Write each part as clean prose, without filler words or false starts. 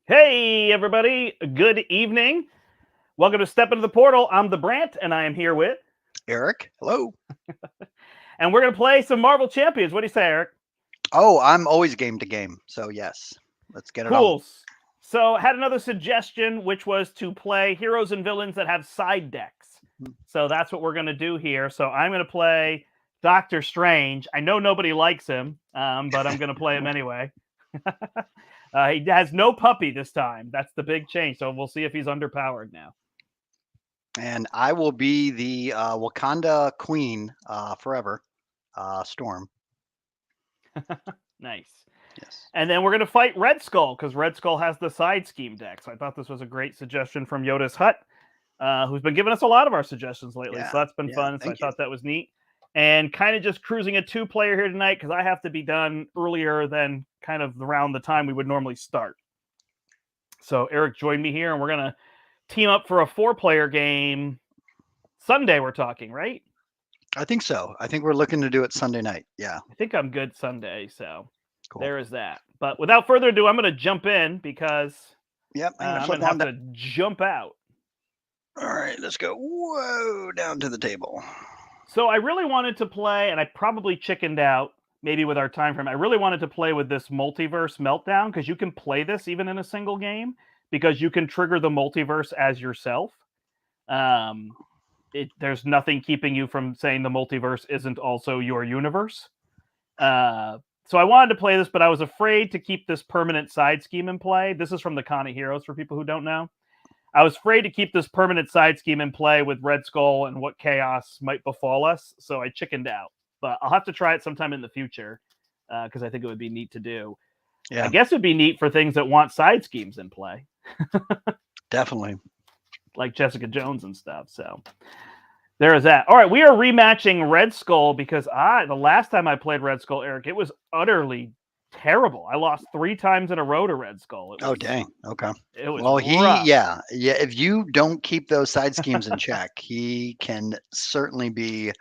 Hey, everybody. Good evening. Welcome to Step into the Portal. I'm the Brandt, and I am here with, Eric, hello. and we're going to play some Marvel Champions. What do you say, Eric? Oh, I'm always game to game. So yes, let's get it on. Cool. So, had another suggestion, which was to play heroes and villains that have side decks. So, that's what we're going to do here. So, I'm going to play Doctor Strange. I know nobody likes him, but I'm going to play him anyway. He has no puppy this time. That's the big change. So, we'll see if he's underpowered now. And I will be the Wakanda Queen forever, Storm. Nice. Yes. And then we're going to fight Red Skull because Red Skull has the side scheme deck. So I thought this was a great suggestion from Yoda's Hut, who's been giving us a lot of our suggestions lately. Yeah. So that's been fun. So I thought that was neat. And kind of just cruising a two-player here tonight because I have to be done earlier than kind of around the time we would normally start. So Eric joined me here, and we're going to team up for a four-player game Sunday, we're talking, right? I think so. I think we're looking to do it Sunday night. Yeah. I think I'm good Sunday. So Cool. there is that. But without further ado, I'm going to jump in because Yep. I'm going to have to jump out. All right, let's go. Whoa, down to the table. So I really wanted to play, and I probably chickened out maybe with our time frame. I really wanted to play with this multiverse meltdown because you can play this even in a single game because you can trigger the multiverse as yourself. There's nothing keeping you from saying the multiverse isn't also your universe. So I wanted to play this, but I was afraid to keep this permanent side scheme in play. This is from the Con of Heroes for people who don't know. I was afraid to keep this permanent side scheme in play with Red Skull and what chaos might befall us, so I chickened out. But I'll have to try it sometime in the future because I think it would be neat to do. Yeah. I guess it would be neat for things that want side schemes in play. Definitely. Like Jessica Jones and stuff, so there is that. All right, we are rematching Red Skull because the last time I played Red Skull, Eric, it was utterly terrible. I lost 3 times in a row to Red Skull. Oh, dang. Okay. It was well, rough. Yeah. If you don't keep those side schemes in check, he can certainly be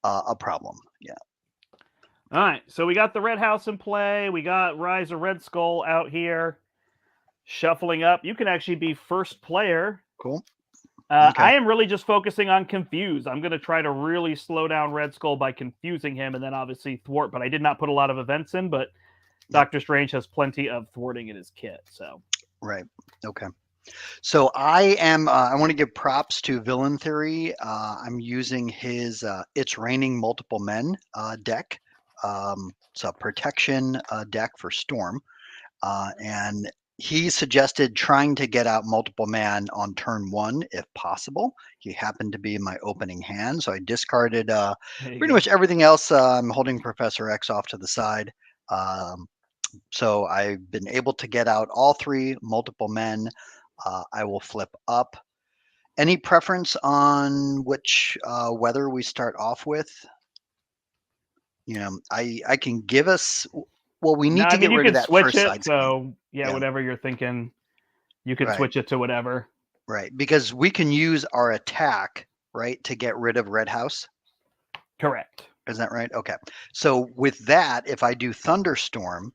a problem. Yeah. All right. So we got the Red House in play. We got Rise of Red Skull out here, shuffling up. You can actually be first player. Cool. Okay. I am really just focusing on confuse. I'm going to try to really slow down Red Skull by confusing him and then obviously thwart. But I did not put a lot of events in, but Doctor Strange has plenty of thwarting in his kit. So right. Okay. So I want to give props to Villain Theory. I'm using his It's Raining Multiple Men deck. It's a protection deck for Storm. And he suggested trying to get out multiple man on turn 1 if possible. He happened to be in my opening hand, so I discarded pretty much everything else. I'm holding Professor X off to the side. So I've been able to get out all 3 multiple men. I will flip up. Any preference on which weather we start off with? You know, I can give us. Well, we need to get rid of that first side. So yeah, whatever you're thinking, you can switch it to whatever. Right, because we can use our attack, right, to get rid of Red House. Correct. Is that right? Okay. So with that, if I do Thunderstorm,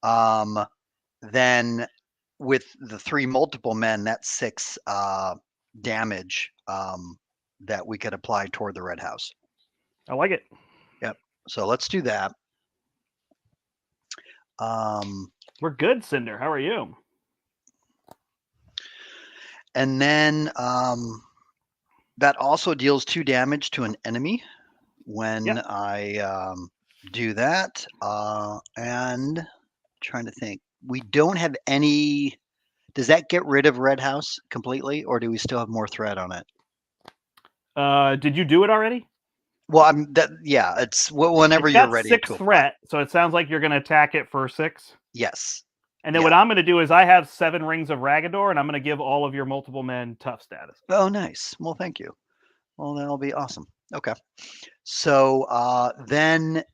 then with the 3 multiple men, that's 6 damage that we could apply toward the Red House. I like it. Yep. So let's do that. We're good, Cinder. How are you? And then that also deals 2 damage to an enemy when I do that. And trying to think, we don't have any. Does that get rid of Red House completely, or do we still have more threat on it? Did you do it already? Well, it's whenever you're ready. 6 threat, so it sounds like you're going to attack it for 6. Yes. And then what I'm going to do is I have 7 Rings of Ragador, and I'm going to give all of your multiple men tough status. Oh, nice. Well, thank you. Well, that'll be awesome. Okay. So then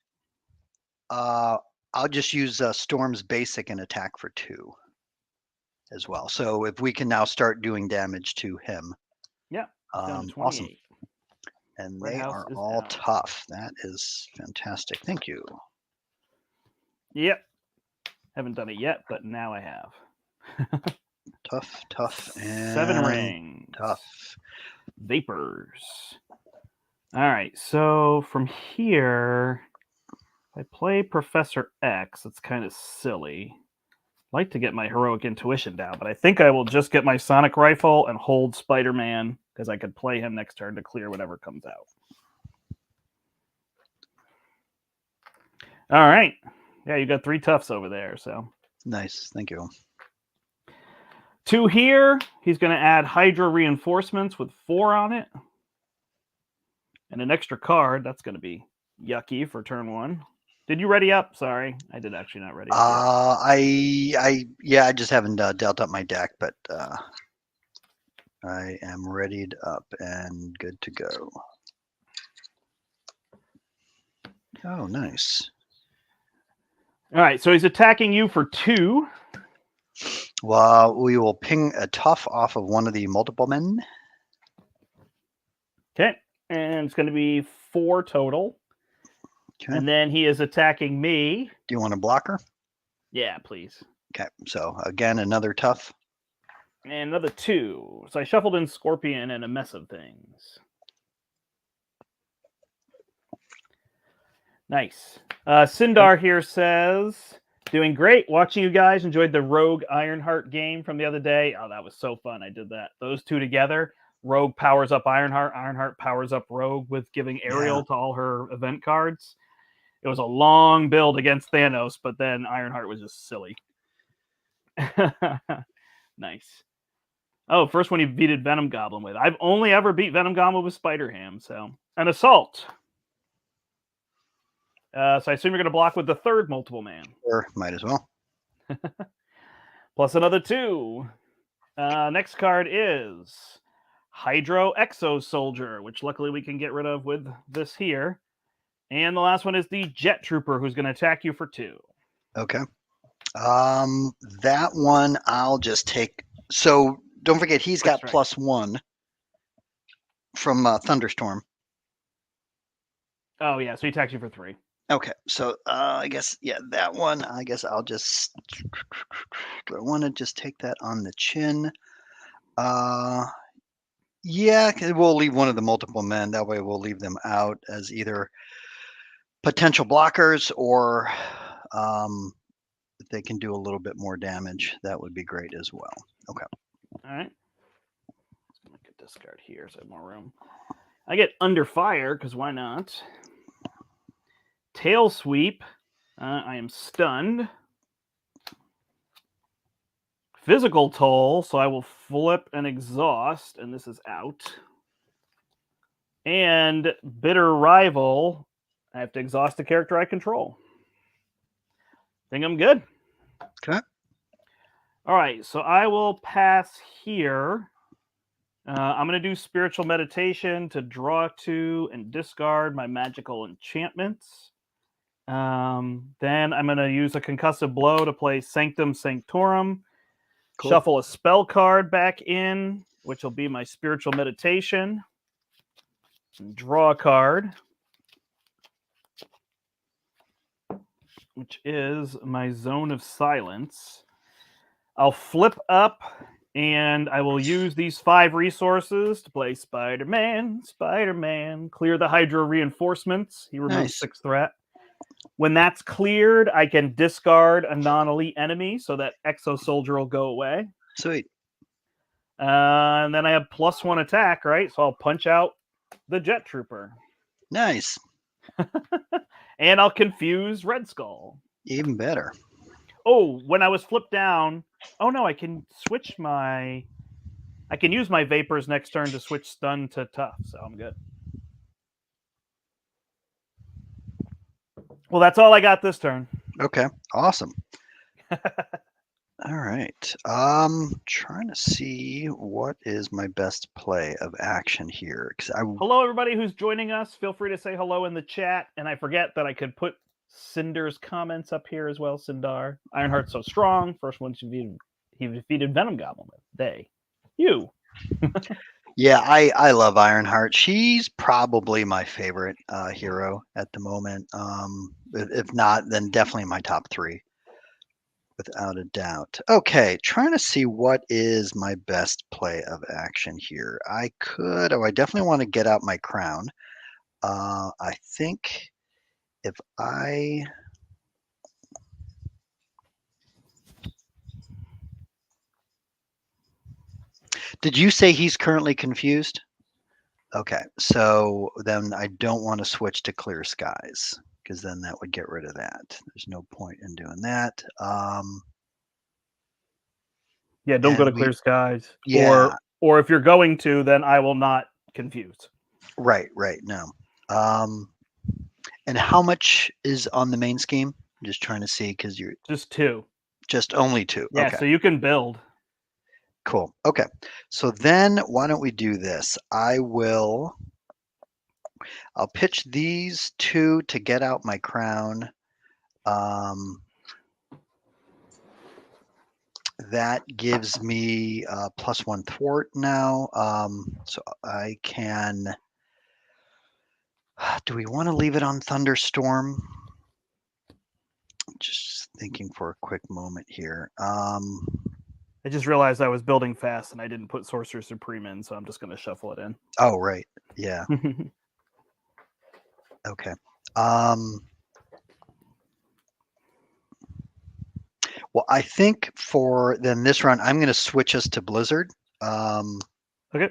I'll just use Storm's basic and attack for 2 as well. So if we can now start doing damage to him. Yeah. Awesome. And they are all tough. That is fantastic. Thank you. Yep. Haven't done it yet, but now I have. Tough, and 7 rings. tough. Vapors. All right, so from here, if I play Professor X, it's kind of silly. I'd like to get my heroic intuition down, but I think I will just get my sonic rifle and hold Spider-Man because I could play him next turn to clear whatever comes out. All right. Yeah, you got 3 toughs over there, so. Nice, thank you. 2 here. He's going to add Hydra reinforcements with 4 on it. And an extra card. That's going to be yucky for turn 1. Did you ready up? Sorry, I did actually not ready up yet. I just haven't dealt up my deck, but I am readied up and good to go. Oh, nice. All right, so he's attacking you for 2. Well, we will ping a tough off of one of the multiple men. Okay, and it's going to be 4 total. Okay. And then he is attacking me. Do you want a blocker? Yeah, please. Okay, so again, another tough. And another 2. So I shuffled in Scorpion and a mess of things. Nice. Sindar here says, doing great. Watching you guys. Enjoyed the Rogue Ironheart game from the other day. Oh, that was so fun. I did that. Those 2 together. Rogue powers up Ironheart. Ironheart powers up Rogue with giving Ariel to all her event cards. It was a long build against Thanos, but then Ironheart was just silly. Nice. Oh, first one he beated Venom Goblin with. I've only ever beat Venom Goblin with Spider-Ham, so. An Assault. So I assume you're going to block with the 3rd multiple man. Sure, might as well. Plus another 2. Next card is Hydro Exo Soldier, which luckily we can get rid of with this here. And the last one is the Jet Trooper, who's going to attack you for 2. Okay. That one I'll just take. So don't forget, he's got +1 from Thunderstorm. Oh, yeah. So he attacks you for 3. Okay. So I guess, yeah, that one, I guess I'll just. Do I want to just take that on the chin? Yeah, we'll leave one of the multiple men. That way we'll leave them out as either potential blockers or if they can do a little bit more damage, that would be great as well. Okay. All right. Let's make a discard here so I have more room. I get Under Fire, because why not? Tail Sweep. I am stunned. Physical Toll, so I will flip and exhaust, and this is out. And Bitter Rival. I have to exhaust the character I control. Think I'm good. Okay. All right, so I will pass here. I'm going to do Spiritual Meditation to draw 2 and discard my magical enchantments. Then I'm going to use a Concussive Blow to play Sanctum Sanctorum. Cool. Shuffle a spell card back in, which will be my Spiritual Meditation. And draw a card, which is my Zone of Silence. I'll flip up, and I will use these 5 resources to play Spider-Man, clear the Hydra reinforcements. He removes 6 threat. When that's cleared, I can discard a non-elite enemy so that Exo Soldier will go away. Sweet. And then I have +1 attack, right? So I'll punch out the Jet Trooper. Nice. And I'll confuse Red Skull. Even better. Oh, when I was flipped down, oh no, I can switch my... I can use my Vapors next turn to switch Stun to Tough, so I'm good. Well, that's all I got this turn. Okay, awesome. All right. Trying to see what is my best play of action here. Hello, everybody who's joining us. Feel free to say hello in the chat. And I forget that I could put Cinder's comments up here as well. Sindar. Ironheart's so strong. First one he defeated Venom Goblin with. You. Yeah, I love Ironheart. She's probably my favorite hero at the moment. If not, then definitely my top 3. Without a doubt. Okay, trying to see what is my best play of action here. I definitely want to get out my crown. I think if I... Did you say he's currently confused? Okay, so then I don't want to switch to clear skies because then that would get rid of that. There's no point in doing that. Yeah, don't go And to clear skies. yeah, Or if you're going to, then I will not confuse. right, no. And how much is on the main scheme? I'm just trying to see because you're Just 2. just only 2. Yeah, Okay, so you can build. cool. Okay, so then why don't we do this? I'll pitch these 2 to get out my crown. That gives me +1 thwart now. So I can. Do we want to leave it on thunderstorm? Just thinking for a quick moment here. I just realized I was building fast and I didn't put Sorcerer Supreme in, so I'm just going to shuffle it in. Oh, right. Yeah. Okay. Well, I think for then this run, I'm going to switch us to Blizzard. Okay.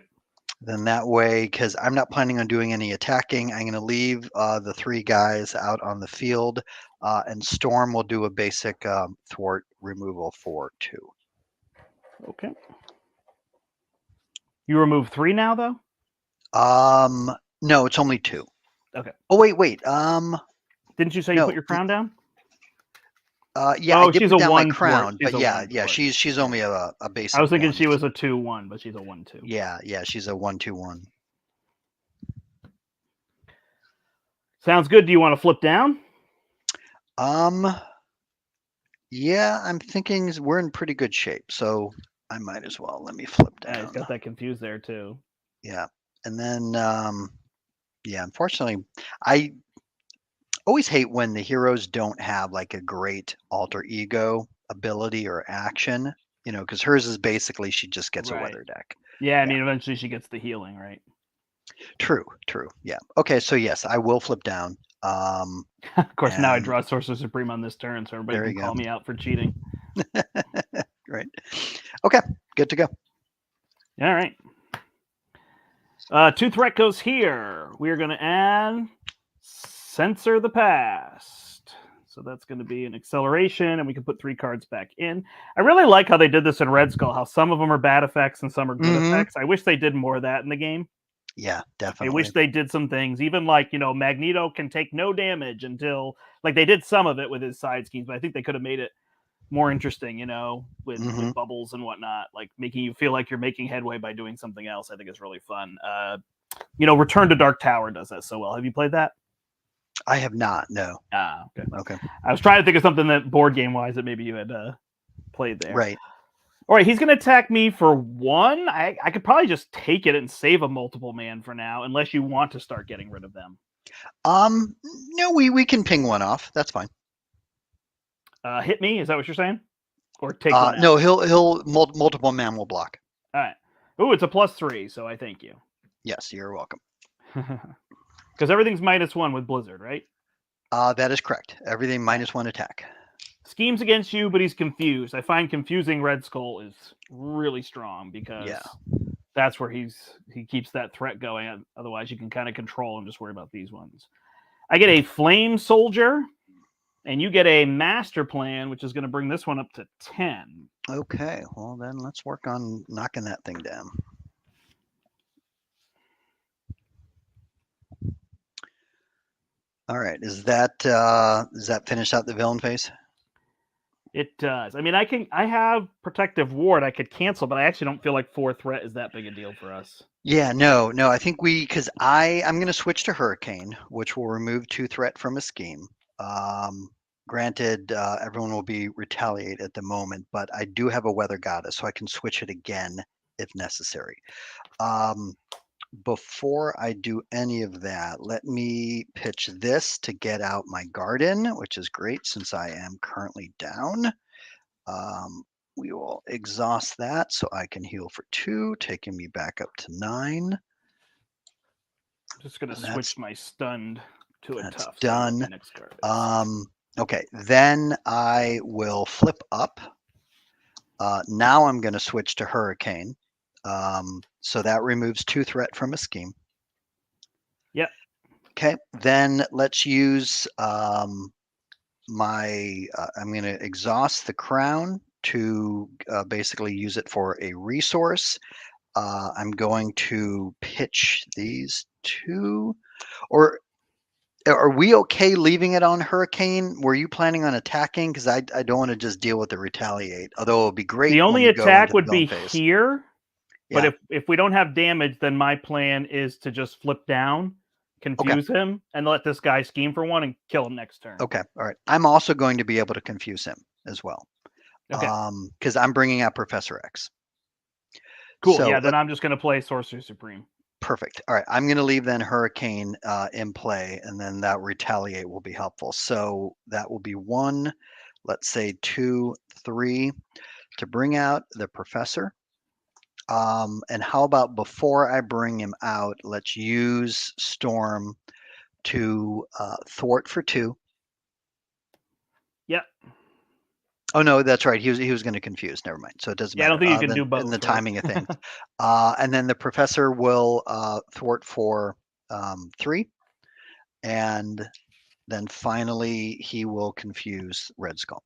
Then that way, because I'm not planning on doing any attacking, I'm going to leave the 3 guys out on the field, and Storm will do a basic thwart removal for 2. Okay. You remove 3 now, though? No, it's only 2. Okay. Oh, wait. Didn't you say you No. put your crown down? Yeah, Oh, I did she's put a down my 1 crown, thwart. but She's a yeah, 1 yeah, thwart. she's only a basic I was thinking 1. she was a 2/1, but she's a 1/2. Yeah, she's a 1/2/1. Sounds good. Do you want to flip down? Yeah, I'm thinking we're in pretty good shape, so I might as well. Let me flip Yeah, he's down. got that confused there too. Yeah, and then yeah, unfortunately, I always hate when the heroes don't have like a great alter ego ability or action. Because hers is basically she just gets a Right. weather deck. Yeah, I Yeah. mean, eventually she gets the healing, right? True. Yeah. Okay, so yes, I will flip down. Of course, now I And draw Sorcerer Supreme on this turn, so everybody there can you go. call me out for cheating. Right. Okay, good to go. All right. 2 threat goes here. We're going to add Censor the Past. So that's going to be an acceleration, and we can put 3 cards back in. I really like how they did this in Red Skull, how some of them are bad effects and some are good effects. I wish they did more of that in the game. Yeah, I definitely. wish they did some things, even like, Magneto can take no damage until, like, they did some of it with his side schemes, but I think they could have made it more interesting, with bubbles and whatnot, like making you feel like you're making headway by doing something else. I think is really fun. Return to Dark Tower does that so well. Have you played that? I have not. No. Okay. Okay. I was trying to think of something that board game wise that maybe you had played there. Right. All right, he's going to attack me for 1. I could probably just take it and save a multiple man for now, unless you want to start getting rid of them. No, we can ping one off. That's fine. Hit me? Is that what you're saying? Or take one out? No, he'll multiple man will block. All right. Ooh, it's a +3, so I thank you. Yes, you're welcome. Because everything's -1 with Blizzard, right? That is correct. Everything -1 attack. Schemes against you, but he's confused. I find confusing Red Skull is really strong because that's where he keeps that threat going. Otherwise, you can kind of control and just worry about these ones. I get a Flame Soldier, and you get a Master Plan, which is going to bring this one up to 10. Okay, well then let's work on knocking that thing down. All right, does that finish out the villain phase? It does. I mean, I have Protective Ward I could cancel, but I actually don't feel like 4 threat is that big a deal for us. Yeah, no. I think because I'm going to switch to Hurricane, which will remove 2 threat from a scheme. Granted, everyone will be retaliate at the moment, but I do have a Weather Goddess, so I can switch it again if necessary. Before I do any of that, let me pitch this to get out my Garden, which is great since I am currently down. We will exhaust that so I can heal for 2, taking me back up to 9. I'm just going to And that's- switch my stunned to a that's tough. So I know what done. my next card is. Okay, then I will flip up. Now I'm going to switch to Hurricane. So that removes 2 threat from a scheme. Yep. Okay, then let's use my, I'm going to exhaust the crown to basically use it for a resource. I'm going to pitch these 2, or are we okay leaving it on Hurricane? Were you planning on attacking? Because I don't want to just deal with the retaliate, although it would be great The when only we go attack into the would be villain phase. here. Yeah. But if we don't have damage, then my plan is to just flip down, confuse him, and let this guy scheme for 1 and kill him next turn. Okay, all right. I'm also going to be able to confuse him as well. Okay. Because I'm bringing out Professor X. Cool. So Yeah, then I'm just going to play Sorcerer Supreme. perfect. All right, I'm going to leave then Hurricane in play, and then that retaliate will be helpful. So that will be 1, let's say 2, 3 to bring out the Professor. And how about before I bring him out, let's use Storm to thwart for 2. Yep. Oh no, that's right. He was going to confuse. Never mind. So it doesn't Yeah, I matter. don't think you can do both. And the right? timing of things. And then the Professor will thwart for 3, and then finally he will confuse Red Skull.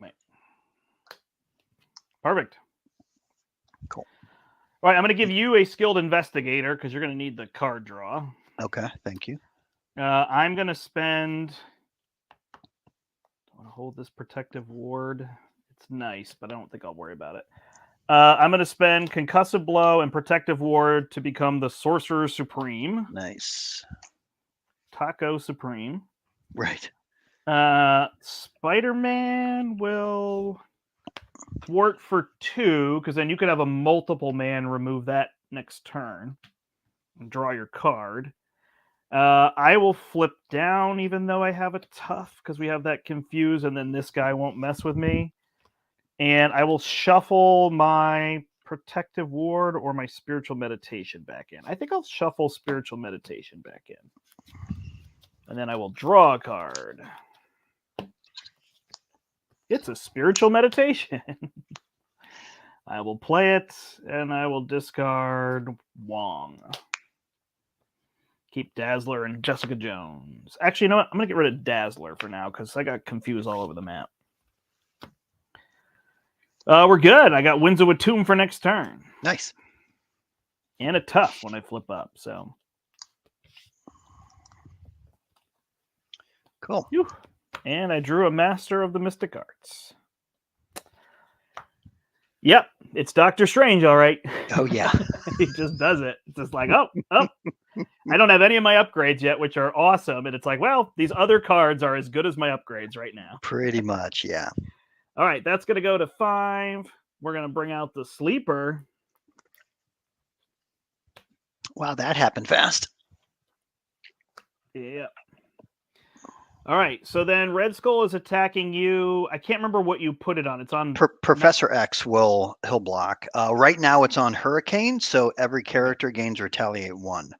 Right. Perfect. Cool. All right, I'm going to give you a skilled investigator because you're going to need the card draw. Okay, thank you. I'm going to spend. I want to hold this protective ward. It's nice, but I don't think I'll worry about it. I'm going to spend Concussive Blow and Protective Ward to become the Sorcerer Supreme. Nice. Taco Supreme. Right. Spider-Man will thwart for 2, because then you could have a multiple man remove that next turn and draw your card. I will flip down even though I have a tough, because we have that confuse, and then this guy won't mess with me. And I will shuffle my Protective Ward or my Spiritual Meditation back in. I think I'll shuffle Spiritual Meditation back in. And then I will draw a card. It's a Spiritual Meditation. I will play it, and I will discard Wong. Keep Dazzler and Jessica Jones. Actually, you know what? I'm going to get rid of Dazzler for now, because I got confused all over the map. We're good. I got Winds of Tomb for next turn. Nice. And a tough when I flip up, so. Cool. Whew. And I drew a Master of the Mystic Arts. Yep, it's Doctor Strange, all right. Oh, yeah. He just does it. It's just like, oh. I don't have any of my upgrades yet, which are awesome. And it's like, well, these other cards are as good as my upgrades right now. Pretty much, yeah. All right, that's going to go to 5. We're going to bring out the Sleeper. Wow, that happened fast. Yeah. All right, so then Red Skull is attacking you. I can't remember what you put it on. It's on... Professor X he'll block. Right now it's on Hurricane, so every character gains Retaliate 1.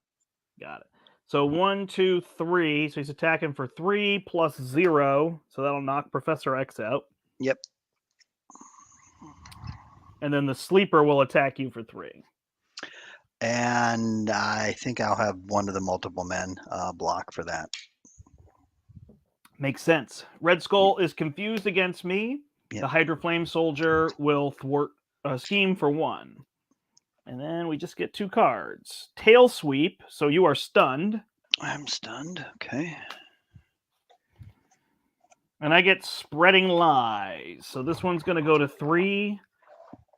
Got it. So 1, 2, 3. So he's attacking for 3 plus 0. So that'll knock Professor X out. Yep. And then the Sleeper will attack you for 3. And I think I'll have one of the multiple men block for that. Makes sense. Red Skull is confused against me. Yep. The Hydra Flame Soldier will thwart a scheme for 1. And then we just get 2 cards. Tail Sweep, so you are stunned. I'm stunned, okay. And I get Spreading Lies. So this one's going to go to 3.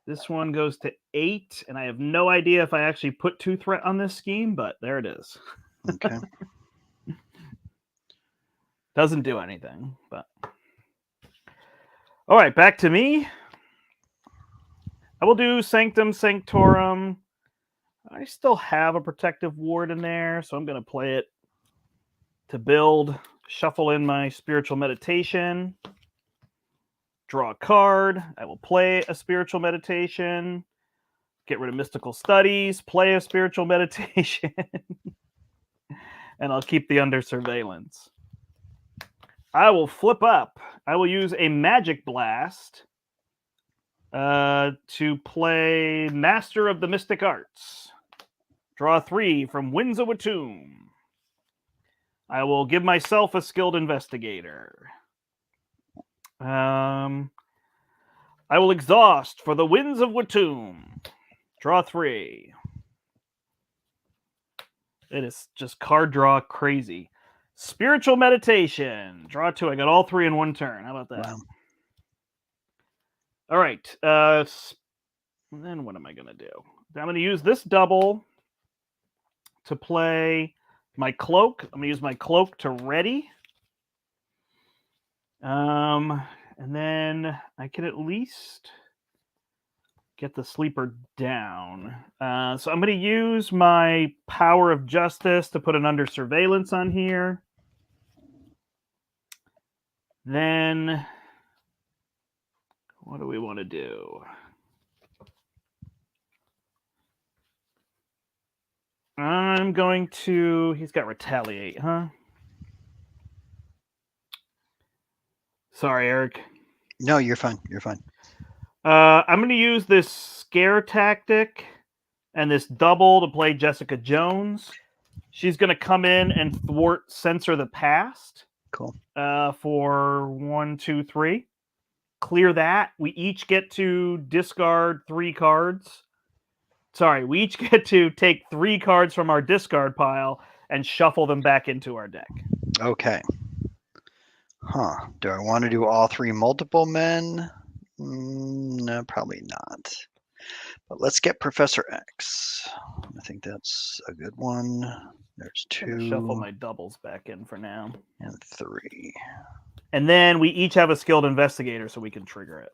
This one goes to 8. And I have no idea if I actually put 2 threat on this scheme, but there it is. Okay. Doesn't do anything, but... All right, back to me. I will do Sanctum Sanctorum. I still have a Protective Ward in there, so I'm going to play it to build. Shuffle in my Spiritual Meditation. draw a card. I will play a spiritual meditation. Get rid of mystical studies. Play a spiritual meditation. And I'll keep the under surveillance. I will flip up. I will use a magic blast to play Master of the Mystic Arts. Draw 3 from Winds of Watum. I will give myself a skilled investigator. I will exhaust for the Winds of Watum. Draw 3. It is just card draw crazy. Spiritual meditation. Draw 2. I got all 3 in one turn. How about that? Wow. All right. Then what am I going to do? I'm going to use this double to play my cloak. I'm going to use my cloak to ready. And then I can at least get the sleeper down. So I'm going to use my power of justice to put an under surveillance on here. Then what do we want to do? I'm going to... He's got retaliate, huh? Sorry, Eric. No, you're fine. You're fine. I'm going to use this scare tactic and this double to play Jessica Jones. She's going to come in and thwart Censor the Past. Cool. For 1, 2, 3. Clear that. We each get to discard 3 cards. Sorry, we each get to take 3 cards from our discard pile and shuffle them back into our deck. Okay. Huh. Do I want to do all 3 multiple men? No, probably not. But let's get Professor X. I think that's a good one. There's 2. Shuffle my doubles back in for now. And 3. And then we each have a skilled investigator so we can trigger it.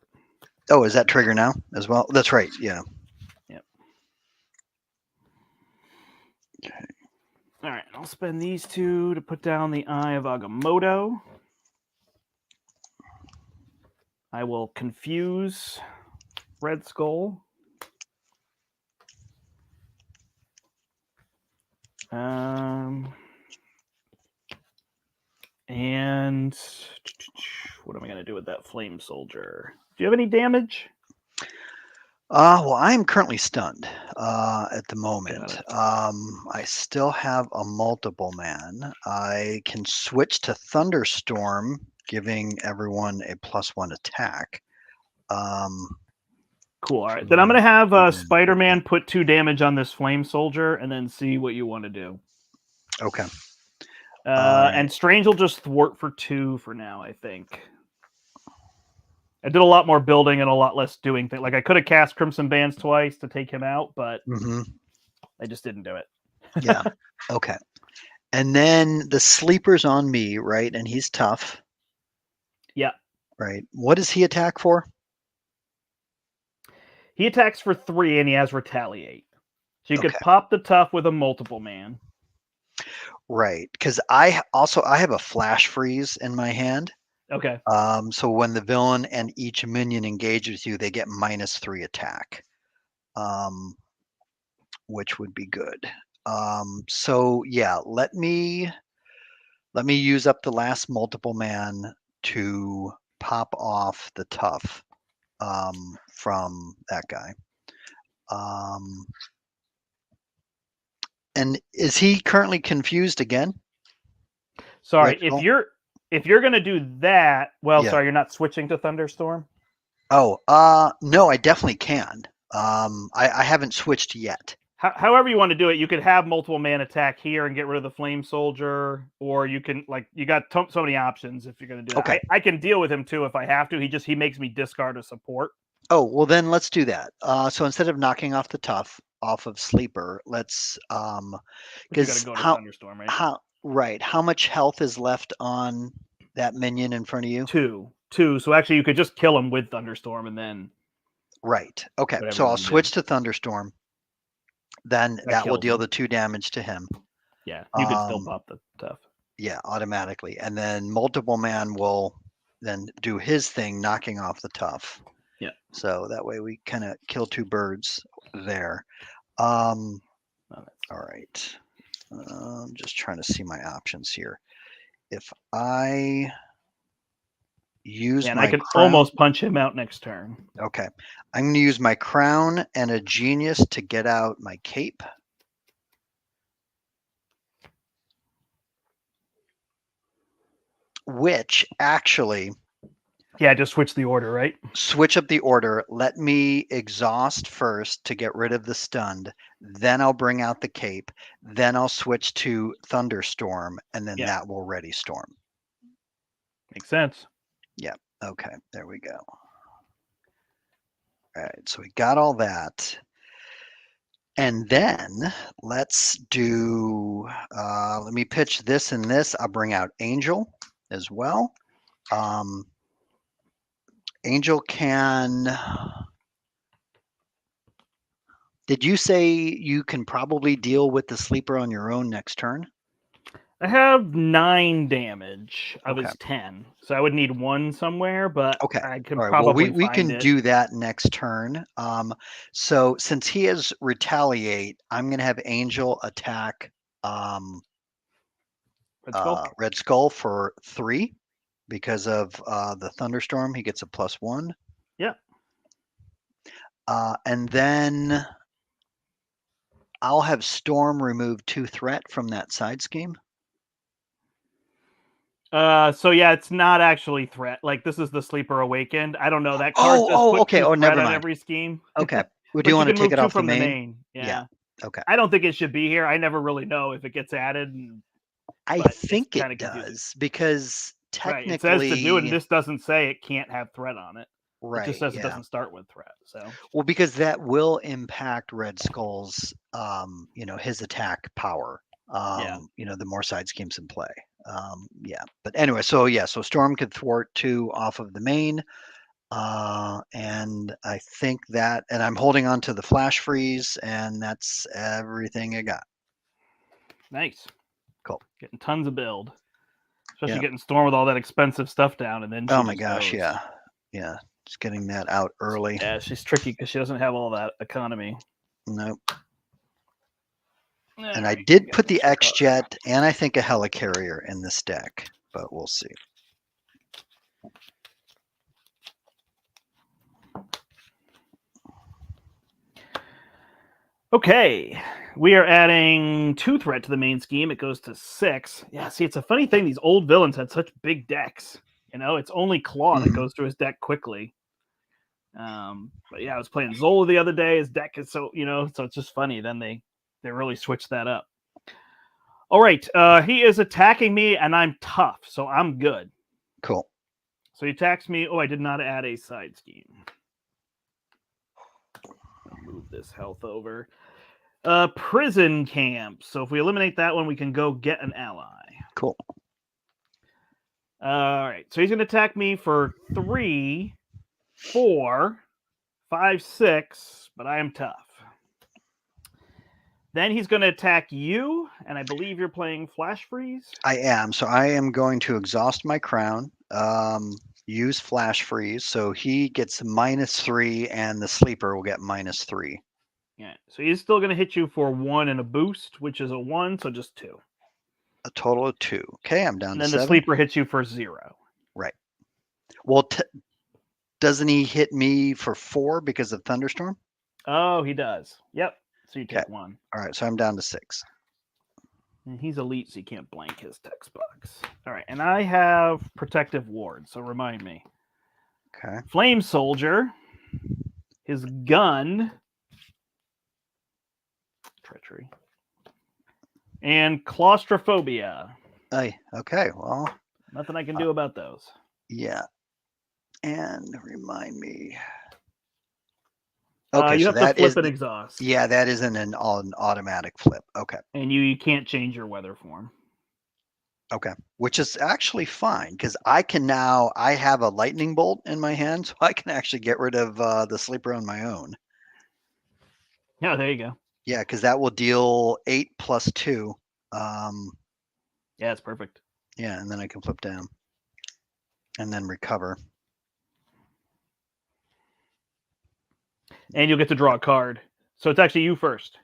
Oh, is that trigger now as well? That's right. Yeah. Yep. Okay. All right. I'll spend these 2 to put down the Eye of Agamotto. I will confuse Red Skull. And what am I going to do with that Flame Soldier? Do you have any damage? Well, I'm currently stunned at the moment. I still have a multiple man. I can switch to Thunderstorm, giving everyone a +1 attack. Cool. All right. Then I'm going to have Spider-Man put 2 damage on this Flame Soldier and then see what you want to do. Okay. And Strange will just thwart for 2 for now, I think. I did a lot more building and a lot less doing things. Like I could have cast Crimson Bands twice to take him out, but I just didn't do it. Yeah. Okay. And then the sleeper's on me, right? And he's tough. Yeah. Right. What does he attack for? He attacks for 3 and he has retaliate. So you could Okay. pop the tough with a multiple man. Right. Because I have a flash freeze in my hand. Okay. So when the villain and each minion engage with you, they get -3 attack, which would be good. So yeah, let me use up the last multiple man to pop off the tough from that guy. And is he currently confused again? Sorry, Red if Skull? you're gonna do that, well, Yeah. sorry, you're not switching to Thunderstorm? Oh, no, I definitely can. I haven't switched yet. However you want to do it, you could have multiple man attack here and get rid of the Flame Soldier, or you can, like, you got so many options if you're going to do that. Okay. I can deal with him too if I have to. He makes me discard a support. Oh, well then let's do that. So instead of knocking off the tough off of sleeper, let's But you got because to go to Thunderstorm, right? how much health is left on that minion in front of you? 2. So actually, you could just kill him with Thunderstorm and then. Right. Okay. Whatever So you I'll wanna switch to Thunderstorm. Then that will kills deal him. the 2 damage to him. Yeah, you could still pop the tough. Yeah, automatically. And then multiple man will then do his thing, knocking off the tough. Yeah. So that way we kind of kill two birds there. Oh, All right. I'm just trying to see my options here. If I use and my I can crown, almost punch him out next turn. okay, I'm going to use my crown and a genius to get out my cape. Which actually, Yeah, just switch the order, right? switch up the order. Let me exhaust first to get rid of the stunned. Then I'll bring out the cape. Then I'll switch to thunderstorm, and then Yeah. that will ready storm. Makes sense. Yeah. Okay. There we go. All right. So we got all that. And then let's do, let me pitch this and this. I'll bring out Angel as well. Angel can, did you say you can probably deal with the sleeper on your own next turn? I have 9 damage of Okay. his 10, so I would need 1 somewhere, but Okay. I can All right. Well, probably we find can it. do that next turn. So since he has retaliate, I'm going to have Angel attack Red Skull? Red Skull for 3 because of the thunderstorm. He gets a +1. Yeah. And then I'll have Storm remove 2 threat from that side scheme. So yeah, it's not actually threat. Like this is the Sleeper Awakened. I don't know. That card says put Okay. 2 Oh, threat never on mind. every scheme. Okay. Well, do But you you want to can take move it 2 off the from the main? main. Yeah. Yeah. Okay. I don't think it should be here. I never really know if it gets added, I but it's think kind it of confusing. does because Right. It says to do it, and technically, this doesn't say it can't have threat on it. It just right, says it yeah. doesn't start with threat. So Well, because that will impact Red Skull's, his attack power. yeah. The more side schemes in play. Yeah. But anyway, so Storm could thwart 2 off of the main. And I think that, and I'm holding on to the flash freeze, and that's everything I got. Nice. Cool. Getting tons of build. Especially Yeah. getting Storm with all that expensive stuff down, and then she Oh my just gosh, goes. yeah. Yeah. Just getting that out early. Yeah, she's tricky because she doesn't have all that economy. Nope. All And I right, did we got put an the extra card. X-Jet and I think a Helicarrier in this deck, but we'll see. Okay, we are adding 2 threat to the main scheme. It goes to 6. Yeah, see, it's a funny thing. These old villains had such big decks. It's only Claw that goes through his deck quickly. But yeah, I was playing Zola the other day. His deck is so it's just funny. Then they really switched that up. All right, he is attacking me, and I'm tough, so I'm good. Cool. So he attacks me. Oh, I did not add a side scheme. I'll move this health over. Prison camp. So if we eliminate that one, we can go get an ally. Cool. All right. So he's going to attack me for 3, 4, 5, 6, but I am tough. Then he's going to attack you, and I believe you're playing Flash Freeze. I am. So I am going to exhaust my crown, use Flash Freeze. So he gets -3, and the sleeper will get -3. Yeah. So he's still going to hit you for 1 and a boost, which is a 1, so just 2. A total of 2. Okay, I'm down And to then 7. the sleeper hits you for 0. Right. Well, doesn't he hit me for 4 because of thunderstorm? Oh, he does. Yep. So you take Okay. 1. All right, so I'm down to 6. And he's elite, so you can't blank his text box. All right, and I have protective ward, so remind me. Okay. Flame soldier, his gun, treachery, and claustrophobia. Okay. Well, Nothing I can do about those. yeah. And remind me. You Okay, so have to that flip is and exhaust. yeah, that isn't an automatic flip. Okay. And you can't change your weather form. Okay. Which is actually fine because I have a lightning bolt in my hand, so I can actually get rid of the sleeper on my own. Yeah, there you go. Yeah, because that will deal 8 + 2. Yeah, it's perfect. Yeah, and then I can flip down. and then recover. And you'll get to draw a card. So it's actually you first.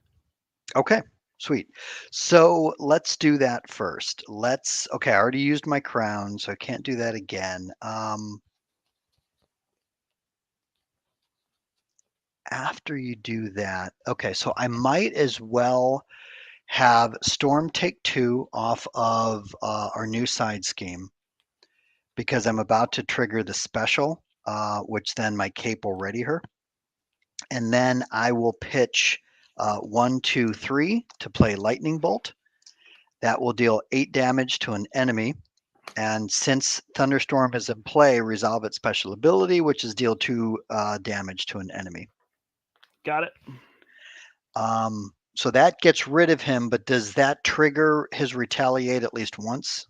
Okay, sweet. So let's do that first. Okay, I already used my crown, so I can't do that again. After you do that, okay, so I might as well have Storm take 2 off of our new side scheme because I'm about to trigger the special, which then my cape will ready her. And then I will pitch 1, 2, 3 to play Lightning Bolt. That will deal 8 damage to an enemy. And since Thunderstorm is in play, resolve its special ability, which is deal 2 damage to an enemy. Got it. So that gets rid of him, but does that trigger his retaliate at least once?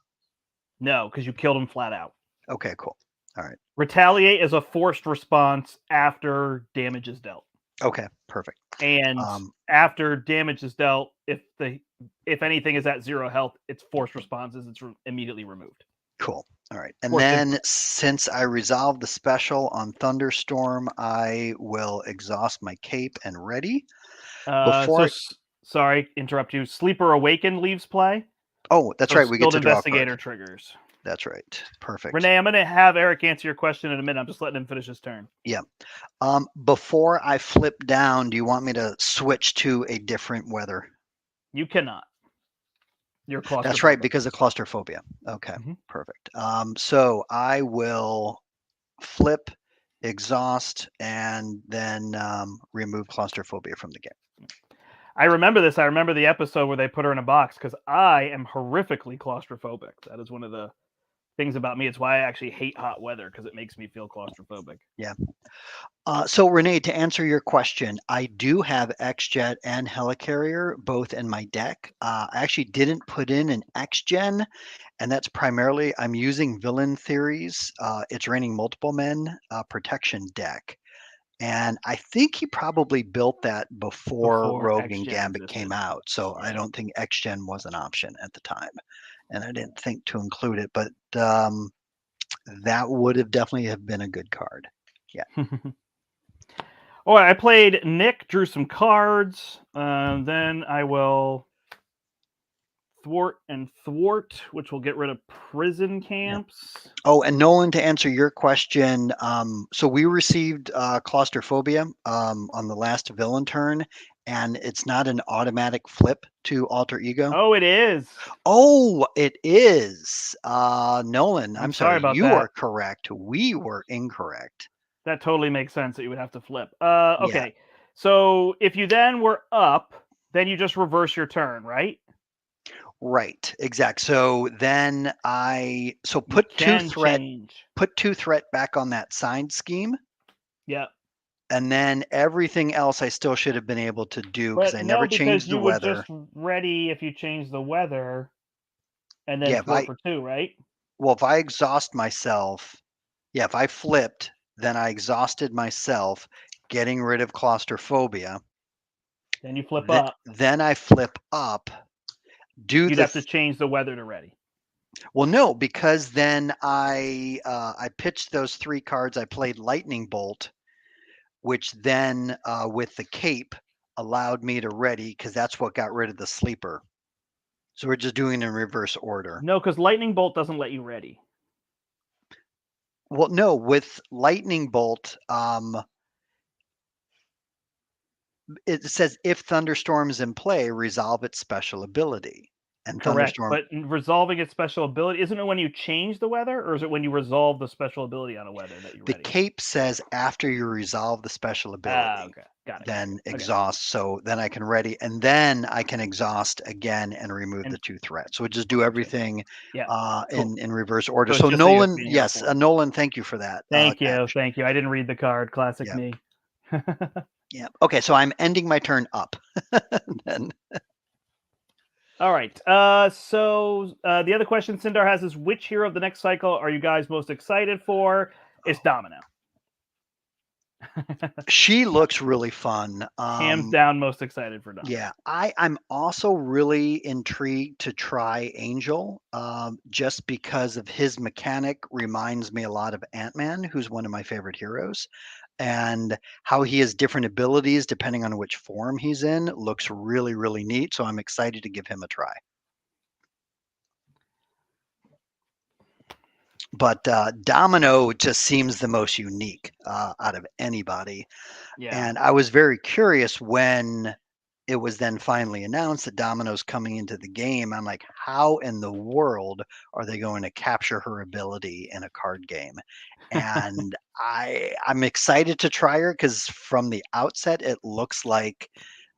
No, because you killed him flat out. Okay, cool. All right. Retaliate is a forced response after damage is dealt. Okay, perfect. And after damage is dealt, if anything is at 0 health, it's forced responses. It's immediately removed. Cool. All right. And then since I resolved the special on Thunderstorm, I will exhaust my cape and ready. Sorry, interrupt you. Sleeper Awaken leaves play. Oh, that's right. We get to draw Investigator triggers. That's right. Perfect. Renee, I'm going to have Eric answer your question in a minute. I'm just letting him finish his turn. Yeah. Before I flip down, do you want me to switch to a different weather? You cannot. You're claustrophobic. That's right, because of claustrophobia. Okay, perfect. So I will flip, exhaust, and then remove claustrophobia from the game. I remember this. I remember the episode where they put her in a box because I am horrifically claustrophobic. That is one of the things about me. It's why I actually hate hot weather because it makes me feel claustrophobic. Yeah. So Renee, to answer your question, I do have X-Jet and Helicarrier both in my deck. I actually didn't put in an X-Gen, and that's primarily I'm using Villain Theories. It's Raining Multiple Men protection deck. And I think he probably built that before Rogue and Gambit came out. So I don't think X-Gen was an option at the time. And I didn't think to include it, but that would have definitely have been a good card. Yeah. All right, I played Nick, drew some cards. Then I will thwart, which will get rid of prison camps. Yeah. Oh, and Nolan, to answer your question, so we received claustrophobia on the last villain turn, and it's not an automatic flip to alter ego. Oh, it is. Oh, it is. Nolan, I'm sorry about you that. are correct. We were incorrect. That totally makes sense that you would have to flip. Okay. Yeah. So if you then were up, then you just reverse your turn, right? Right, exact. So then put 2 threat, put 2 threat back on that side scheme. Yeah. And then everything else I still should have been able to do because I never changed the weather. You would just ready if you change the weather, and then thwart for 2, right? Well, if I exhaust myself, if I flipped, then I exhausted myself, getting rid of claustrophobia. Then you flip up. Then I flip up. You'd have to change the weather to ready. Well, no, because then I pitched those 3 cards. I played Lightning Bolt, which then with the cape allowed me to ready because that's what got rid of the sleeper. So we're just doing it in reverse order. No, because Lightning Bolt doesn't let you ready. Well, no, with Lightning Bolt, it says if Thunderstorm is in play, resolve its special ability. And correct, but resolving its special ability, isn't it when you change the weather, or is it when you resolve the special ability on a weather that you ready? The cape says after you resolve the special ability, okay. Got it. Then exhaust. So then I can ready, and then I can exhaust again and remove the 2 threats. So we just do everything in reverse order. So Nolan, yes, Nolan, thank you for that. Thank you. Thank you. I didn't read the card. Classic me. Yeah. Okay, so I'm ending my turn up. Then. All right. So the other question Sindar has is, which hero of the next cycle are you guys most excited for? It's Domino. She looks really fun. Hands down, most excited for Donna. Yeah, I'm also really intrigued to try Angel, just because of his mechanic reminds me a lot of Ant-Man, who's one of my favorite heroes, and how he has different abilities depending on which form he's in looks really, really neat. So I'm excited to give him a try. But Domino just seems the most unique out of anybody. Yeah. And I was very curious when it was then finally announced that Domino's coming into the game. I'm like, how in the world are they going to capture her ability in a card game? And I'm excited to try her because from the outset, it looks like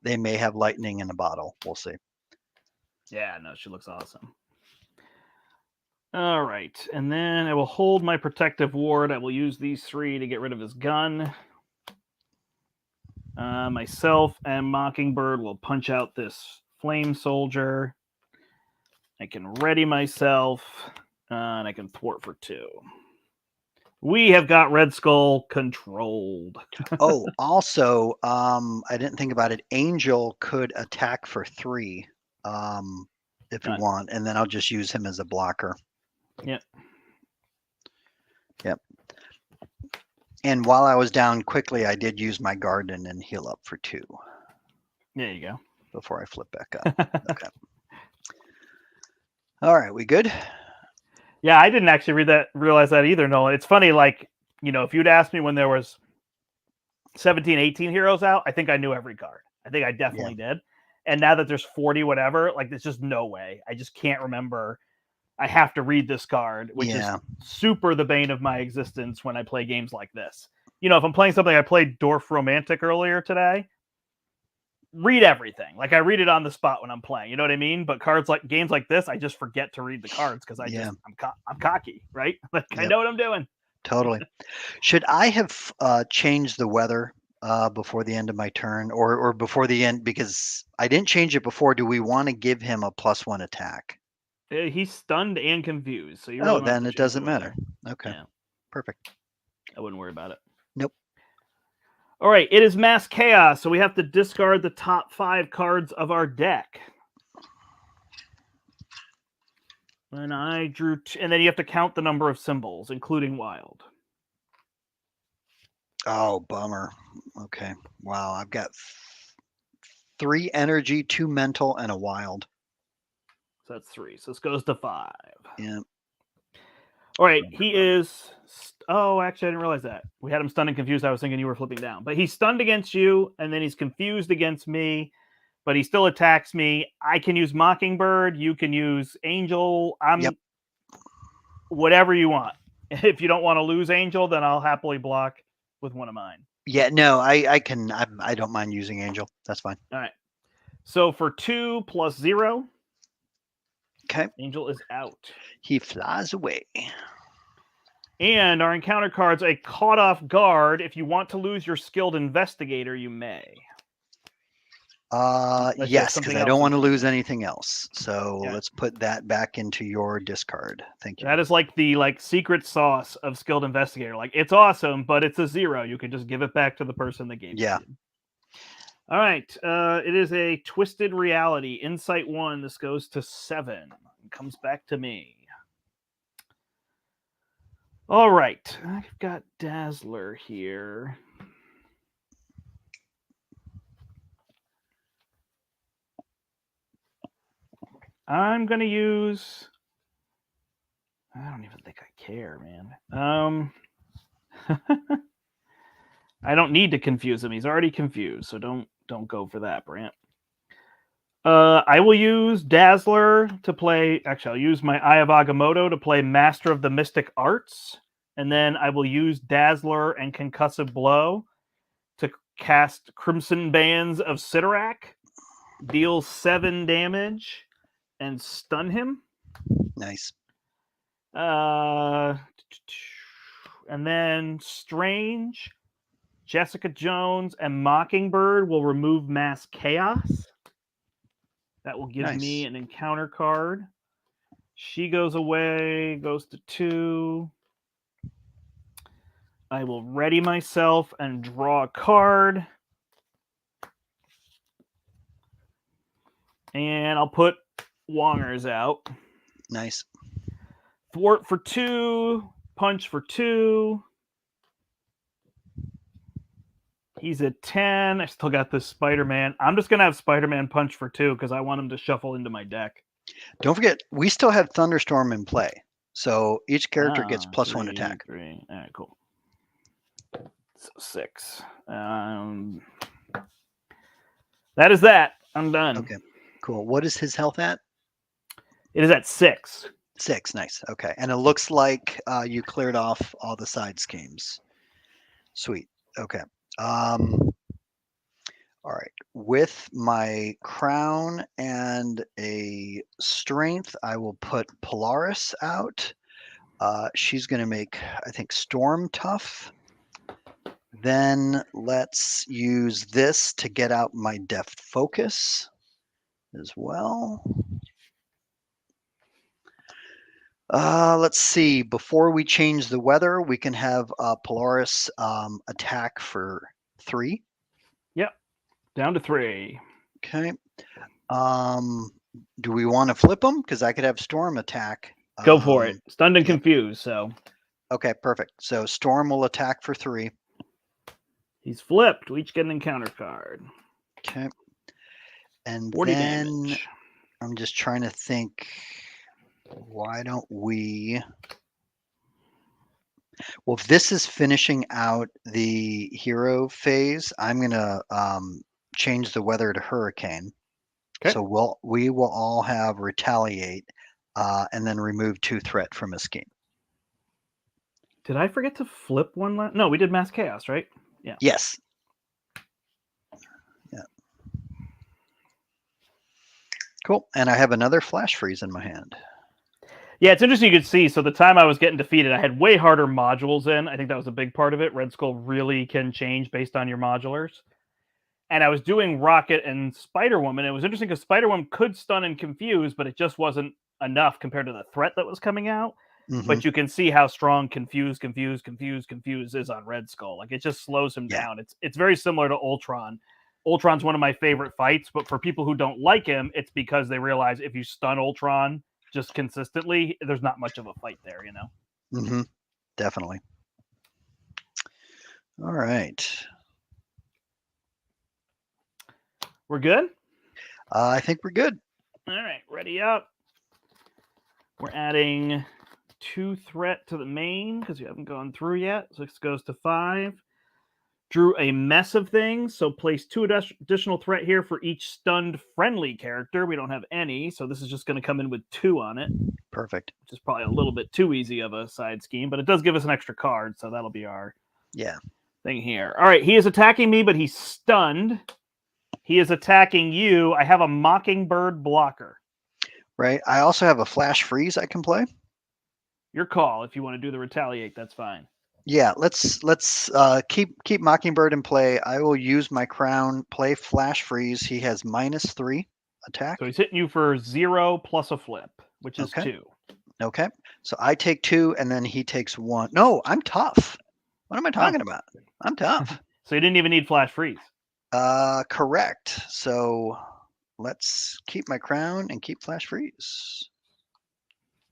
they may have lightning in a bottle. We'll see. Yeah, no, she looks awesome. All right, and then I will hold my protective ward. I will use these 3 to get rid of his gun. Myself and Mockingbird will punch out this flame soldier. I can ready myself, and I can thwart for 2. We have got Red Skull controlled. Oh, also, I didn't think about it. Angel could attack for 3, if you want, and then I'll just use him as a blocker. Yep. Yep. And while I was down quickly, I did use my garden and heal up for 2. There you go. Before I flip back up. Okay. All right, we good? Yeah, I didn't actually realize that either, Nolan. It's funny, like, if you'd asked me when there was 17, 18 heroes out, I think I knew every card. I think I definitely did. And now that there's 40 whatever, like, there's just no way. I just can't remember. I have to read this card, which is super the bane of my existence when I play games like this. If I'm playing something, I played Dwarf Romantic earlier today. Read everything. Like, I read it on the spot when I'm playing. You know what I mean? But games like this, I just forget to read the cards because I'm cocky, right? Like, I know what I'm doing. Totally. Should I have changed the weather before the end of my turn, or before the end, because I didn't change it before? Do we want to give him a +1 attack? He's stunned and confused, so you really then it doesn't matter. Okay, perfect. I wouldn't worry about it. Nope. All right, it is Mass Chaos, so we have to discard the top 5 cards of our deck. And I drew, and then you have to count the number of symbols, including wild. Oh, bummer. Okay. Wow, I've got 3 energy, 2 mental, and a wild. So that's 3. So this goes to 5. Yeah. All right, he is. Oh, actually, I didn't realize that. We had him stunned and confused. I was thinking you were flipping down. But he's stunned against you, and then he's confused against me, but he still attacks me. I can use Mockingbird. You can use Angel. Whatever you want. If you don't want to lose Angel, then I'll happily block with one of mine. Yeah, no, I can. I don't mind using Angel. That's fine. All right. So for 2 + 0. Okay. Angel is out. He flies away. And our encounter cards, a caught off guard. If you want to lose your skilled investigator, you may. Yes, because I don't want to lose anything else. So let's put that back into your discard. Thank you. That is like the secret sauce of skilled investigator. Like, it's awesome, but it's a 0. You can just give it back to the person that gave it to you. All right. It is a Twisted Reality. Insight 1. This goes to 7. It comes back to me. All right. I've got Dazzler here. I'm going to use... I don't even think I care, man. I don't need to confuse him. He's already confused, so don't go for that, Brandt. I will use Dazzler to play... Actually, I'll use my Eye of Agamotto to play Master of the Mystic Arts. And then I will use Dazzler and Concussive Blow to cast Crimson Bands of Sidorak, deal 7 damage, and stun him. Nice. And then Strange, Jessica Jones, and Mockingbird will remove Mass Chaos. That will give me an encounter card. She goes away, goes to 2. I will ready myself and draw a card. And I'll put Wongers out. Nice. Thwart for 2, punch for 2. He's at 10. I still got this Spider-Man. I'm just going to have Spider-Man punch for 2 because I want him to shuffle into my deck. Don't forget, we still have Thunderstorm in play. So each character gets +1 3, attack. 3. All right, cool. So 6. That is that. I'm done. Okay, cool. What is his health at? It is at 6. 6. Nice. Okay. And it looks like you cleared off all the side schemes. Sweet. Okay. All right. With my crown and a strength, I will put Polaris out. She's going to make, I think, Storm tough. Then let's use this to get out my Deft Focus as well. Let's see. Before we change the weather, we can have Polaris attack for 3. Yep. Down to 3. Okay. Do we want to flip them? Because I could have Storm attack. Go for it. Stunned and yep. confused, so. Okay, perfect. So Storm will attack for 3. He's flipped. We each get an encounter card. Okay. And 40 then damage. I'm just trying to think, why don't we... Well, if this is finishing out the hero phase, I'm going to change the weather to hurricane. Okay. So we will all have retaliate and then remove 2 threat from a scheme. Did I forget to flip one? No, we did mass chaos, right? Yeah. Yes. Yeah. Cool. And I have another flash freeze in my hand. Yeah, it's interesting you could see. So the time I was getting defeated, I had way harder modules in. I think that was a big part of it. Red Skull really can change based on your modulars. And I was doing Rocket and Spider-Woman. It was interesting because Spider-Woman could stun and confuse, but it just wasn't enough compared to the threat that was coming out. Mm-hmm. But you can see how strong confuse is on Red Skull. Like, it just slows him down. It's very similar to Ultron. Ultron's one of my favorite fights, but for people who don't like him, it's because they realize if you stun Ultron just consistently, there's not much of a fight there, you know? Mm-hmm. Definitely. All right. We're good? I think we're good. All right, ready up. We're adding 2 threat to the main because you haven't gone through yet. 6 goes to 5. Drew a mess of things, so place 2 additional threat here for each stunned friendly character. We don't have any, so this is just going to come in with 2 on it. Perfect. Which is probably a little bit too easy of a side scheme, but it does give us an extra card, so that'll be our thing here. All right, he is attacking me, but he's stunned. He is attacking you. I have a Mockingbird blocker. Right. I also have a flash freeze I can play. Your call. If you want to do the retaliate, that's fine. Yeah, let's keep Mockingbird in play. I will use my crown, play flash freeze. He has -3 attack. So he's hitting you for 0 plus a flip, which is 2. Okay. So I take 2 and then he takes 1. No, I'm tough. What am I talking about? I'm tough. So you didn't even need flash freeze. Correct. So let's keep my crown and keep flash freeze.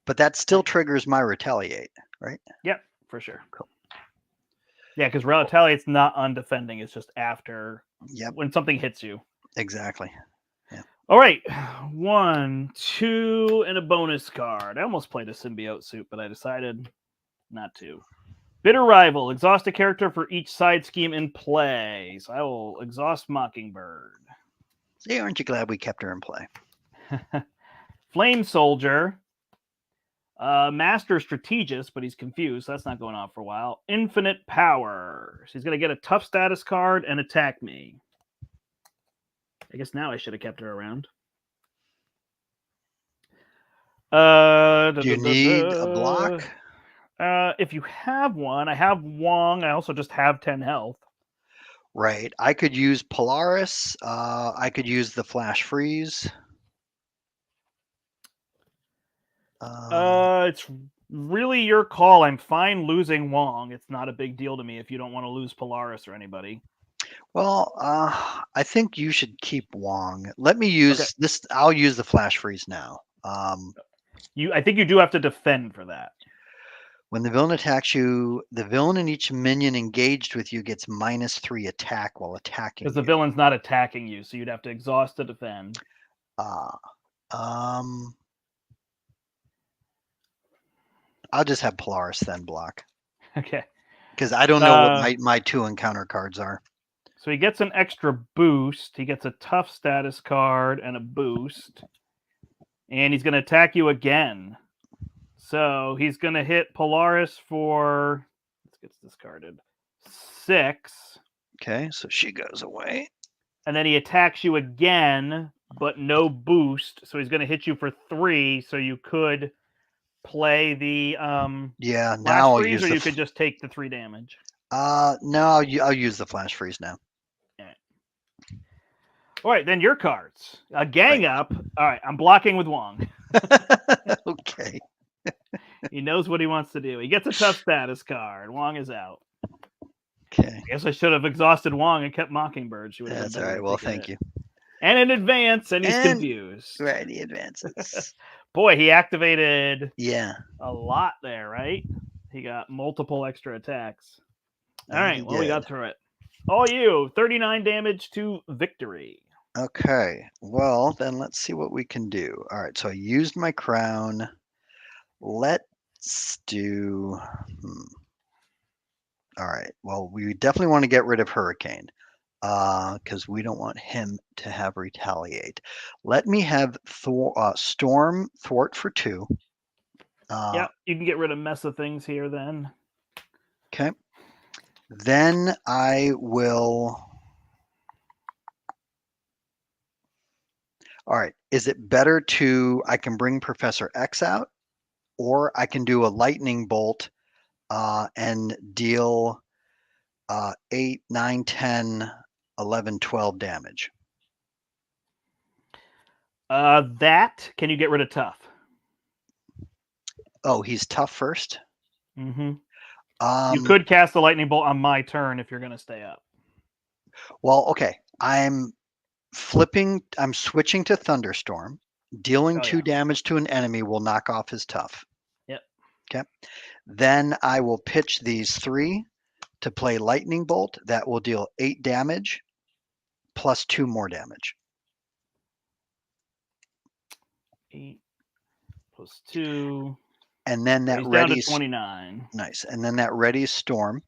But that still triggers my retaliate, right? Yep, for sure. Cool. Yeah, because retaliate's not on defending. It's just after when something hits you. Exactly. Yeah. All right. 1, 2, and a bonus card. I almost played a symbiote suit, but I decided not to. Bitter Rival. Exhaust a character for each side scheme in play. So I will exhaust Mockingbird. See, aren't you glad we kept her in play? Flame Soldier. Master Strategist, but he's confused. So that's not going on for a while. Infinite Power. So he's going to get a tough status card and attack me. I guess now I should have kept her around. Do you need a block? If you have one, I have Wong. I also just have 10 health. Right. I could use Polaris. I could use the flash freeze. It's really your call. I'm fine losing Wong. It's not a big deal to me if you don't want to lose Polaris or anybody. Well, I think you should keep Wong. Let me Okay. use this. I'll use the flash freeze now. I think you do have to defend for that. When the villain attacks you, the villain and each minion engaged with you gets -3 attack while attacking Because the you. villain's not attacking you, so you'd have to exhaust to defend. I'll just have Polaris then block. Okay. Because I don't know what my 2 encounter cards are. So he gets an extra boost. He gets a tough status card and a boost. And he's going to attack you again. So he's going to hit Polaris for, let's get discarded, 6. Okay, so she goes away. And then he attacks you again, but no boost. So he's going to hit you for 3. So you could play the Yeah, flash now I'll freeze, use or the you could just take the 3 damage. No, I'll use the flash freeze now. All right, then your cards. Gang up. All right, I'm blocking with Wong. Okay. He knows what he wants to do. He gets a tough status card. Wong is out. Okay. I guess I should have exhausted Wong and kept Mockingbird. She would have That's been all better right. to Well, take a thank hit. you. And in advance, and he's confused. Right, he advances. Boy, he activated Yeah. a lot there, right? He got multiple extra attacks. All Yeah, right, he well, we did. got through it. All you, 39 damage to victory. Okay. Well, then let's see what we can do. All right. So I used my crown. Let's do. All right. Well, we definitely want to get rid of Hurricane because we don't want him to have retaliate. Let me have Storm thwart for 2. Yeah, you can get rid of mess of things here then. Okay. Then I will. All right. Is it better I can bring Professor X out, or I can do a lightning bolt and deal 8, 9, 10, 11, 12 damage? Can you get rid of tough? Oh, he's tough first? Mm-hmm. You could cast the lightning bolt on my turn if you're going to stay up. Well, okay. I'm switching to Thunderstorm. Dealing 2 damage to an enemy will knock off his tough. Yep. Okay. Then I will pitch these 3 to play Lightning Bolt. That will deal 8 damage plus 2 more damage. 8 plus 2. And then that down to 29. Nice. And then that ready Storm,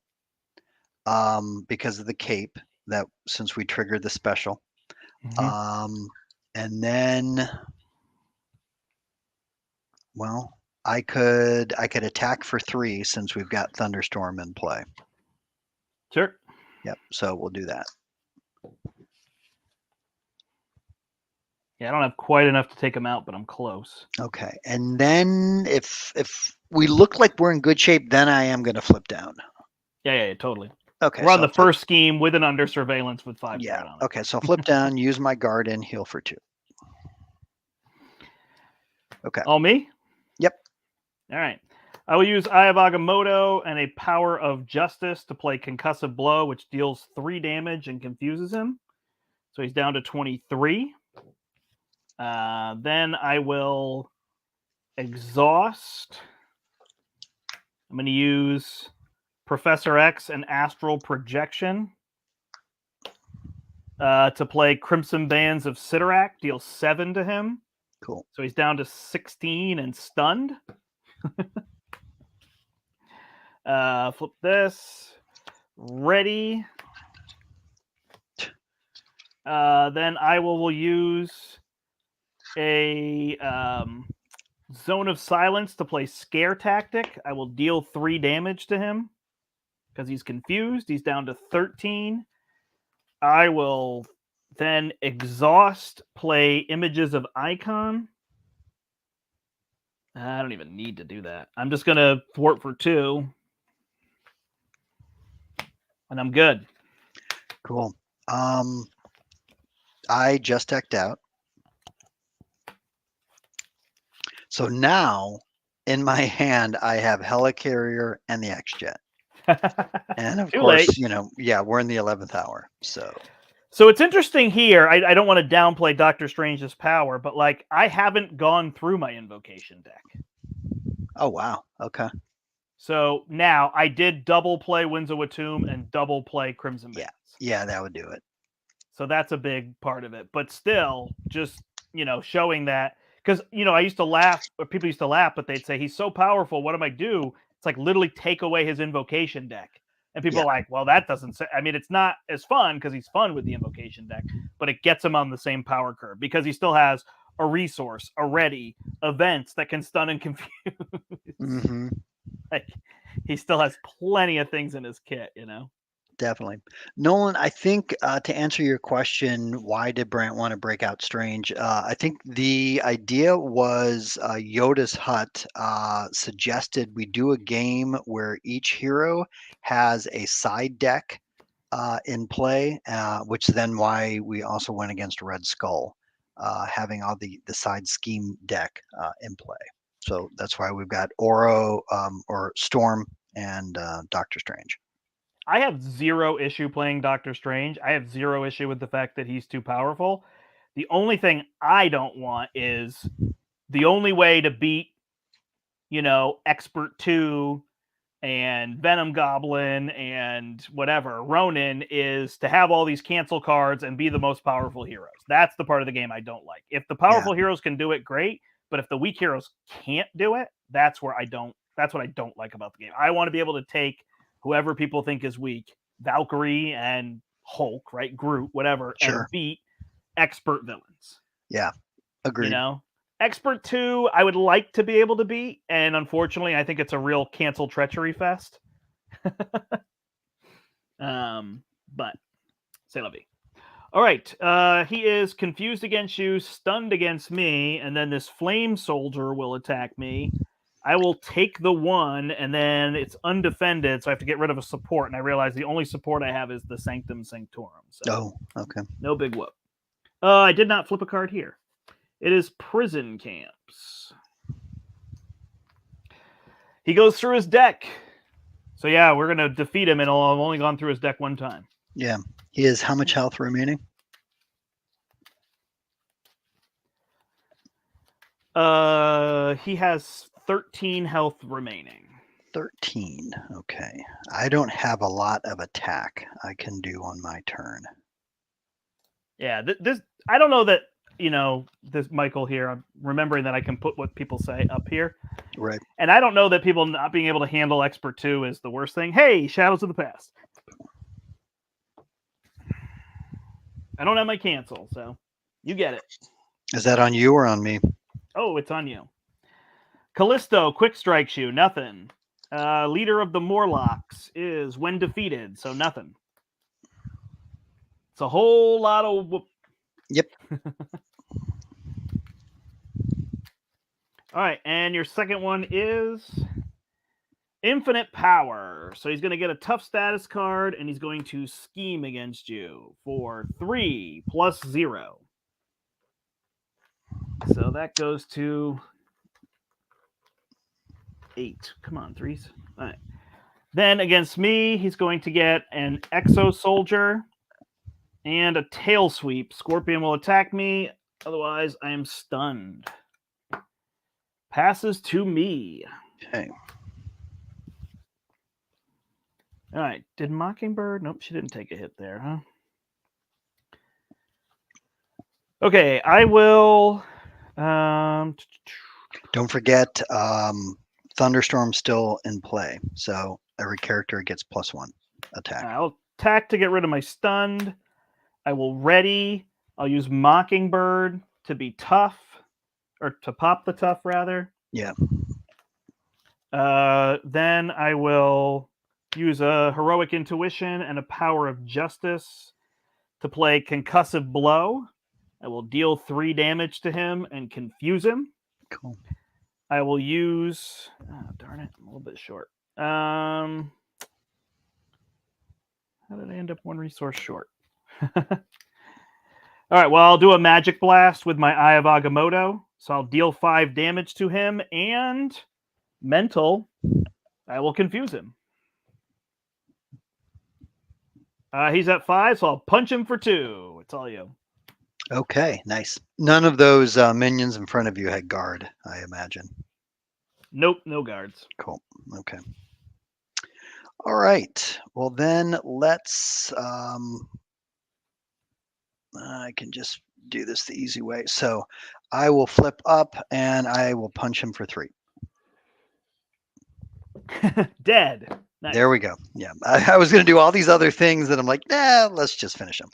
because of the cape, that since we triggered the special. Mm-hmm. And then, well, I could attack for 3 since we've got Thunderstorm in play. Sure. Yep. So we'll do that. Yeah, I don't have quite enough to take him out, but I'm close. Okay. And then if we look like we're in good shape, then I am going to flip down. Yeah, totally. Okay. We're on the first scheme with an under surveillance with 5. Yeah. Okay. So flip down, use my guard and heal for 2. Okay. All me? Yep. All right. I will use Eye of Agamotto and a Power of Justice to play Concussive Blow, which deals 3 damage and confuses him. So he's down to 23. Then I will exhaust. I'm going to use Professor X and Astral Projection to play Crimson Bands of Sidorak, deal 7 to him. Cool. So he's down to 16 and stunned. Flip this. Ready. Then I will use a Zone of Silence to play Scare Tactic. I will deal 3 damage to him because he's confused. He's down to 13. I will then exhaust, play Images of Icon. I don't even need to do that. I'm just going to thwart for 2. And I'm good. Cool. I just decked out. So now in my hand, I have Helicarrier and the X-Jet. And of Too course, late. you know, yeah, we're in the 11th hour. So it's interesting here. I don't want to downplay Doctor Strange's power, but like I haven't gone through my invocation deck. Oh, wow. Okay. So now I did double play Winds of Watoomb and double play Crimson Yeah. Bands. Yeah, that would do it. So that's a big part of it. But still, just, showing that, because, I used to laugh, or people used to laugh, but they'd say, he's so powerful. What am I do? It's like literally take away his invocation deck. And people Yeah. are like, well, that doesn't say, I mean, it's not as fun because he's fun with the invocation deck, but it gets him on the same power curve because he still has a resource, a ready, events that can stun and confuse. Mm-hmm. Like, he still has plenty of things in his kit, Definitely. Nolan, I think to answer your question, why did Brandt want to break out Strange? I think the idea was Yoda's Hut suggested we do a game where each hero has a side deck in play, which then why we also went against Red Skull, having all the side scheme deck in play. So that's why we've got Oro or Storm and Doctor Strange. I have zero issue playing Doctor Strange. I have zero issue with the fact that he's too powerful. The only thing I don't want is the only way to beat, Expert 2 and Venom Goblin and whatever, Ronin, is to have all these cancel cards and be the most powerful heroes. That's the part of the game I don't like. If the powerful heroes can do it, great. But if the weak heroes can't do it, that's what I don't like about the game. I want to be able to take whoever people think is weak, Valkyrie and Hulk, right? Groot, whatever, Sure. and beat expert villains. Yeah, agreed. Expert 2, I would like to be able to beat, and unfortunately, I think it's a real cancel treachery fest. But c'est la vie. All right, he is confused against you, stunned against me, and then this flame soldier will attack me. I will take the 1, and then it's undefended, so I have to get rid of a support, and I realize the only support I have is the Sanctum Sanctorum. So okay. No big whoop. I did not flip a card here. It is Prison Camps. He goes through his deck. So yeah, we're going to defeat him, and I've only gone through his deck one time. Yeah. He has how much health remaining? He has 13 health remaining. 13. Okay. I don't have a lot of attack I can do on my turn. Yeah, this I don't know that, this Michael here, I'm remembering that I can put what people say up here. Right. And I don't know that people not being able to handle Expert 2 is the worst thing. Hey, Shadows of the Past. I don't have my cancel, so you get it. Is that on you or on me? Oh, it's on you. Callisto quick strikes you, nothing. Leader of the Morlocks is when defeated, so nothing. It's a whole lot of whoop. Yep. All right, and your second one is Infinite Power. So he's going to get a tough status card, and he's going to scheme against you for 3 plus 0. So that goes to 8. Come on, 3s. All right. Then against me, he's going to get an Exo Soldier and a Tail Sweep. Scorpion will attack me. Otherwise, I am stunned. Passes to me. Okay. All right. Did Mockingbird? Nope, she didn't take a hit there, huh? Okay, I will. Don't forget, Thunderstorm's still in play, so every character gets +1 attack. I'll attack to get rid of my stunned. I will ready. I'll use Mockingbird to be tough, or to pop the tough, rather. Yeah. Then I will use a Heroic Intuition and a Power of Justice to play Concussive Blow. I will deal 3 damage to him and confuse him. Cool. I will use... Oh, darn it. I'm a little bit short. How did I end up 1 resource short? All right, well, I'll do a Magic Blast with my Eye of Agamotto. So I'll deal 5 damage to him, and Mental. I will confuse him. He's at 5, so I'll punch him for 2. It's all you. Okay, nice. None of those minions in front of you had guard, I imagine. Nope, no guards. Cool. Okay. All right. Well, then let's. I can just do this the easy way. So I will flip up and I will punch him for 3. Dead. Nice. There we go. Yeah. I was going to do all these other things that I'm like, nah, let's just finish him.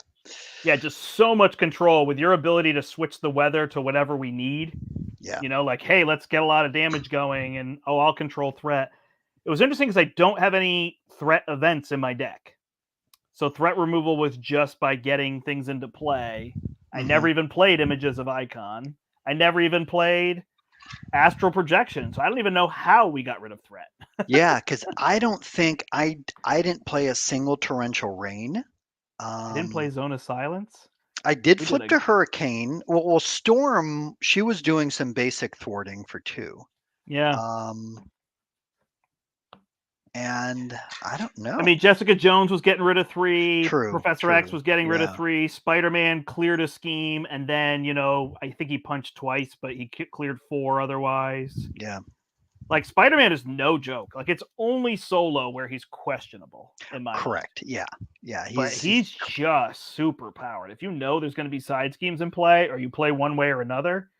Yeah, just so much control with your ability to switch the weather to whatever we need. Yeah. You know, like, hey, let's get a lot of damage going, and I'll control threat. It was interesting because I don't have any threat events in my deck. So threat removal was just by getting things into play. I never even played Images of Icon. I never even played Astral Projection. So I don't even know how we got rid of threat. Yeah, because I don't think I didn't play a single torrential rain. I didn't play Zone of Silence. I did flip to Hurricane. Well, Storm, she was doing some basic thwarting for 2. Yeah. And I don't know. I mean, Jessica Jones was getting rid of 3. True. Professor X was getting rid of 3. Spider-Man cleared a scheme, and then, you know, I think he punched twice, but he cleared 4 otherwise. Yeah. Like, Spider-Man is no joke. Like, it's only solo where he's questionable, in my Correct. mind. Yeah. Yeah. He's just super powered. If you know there's going to be side schemes in play, or you play one way or another.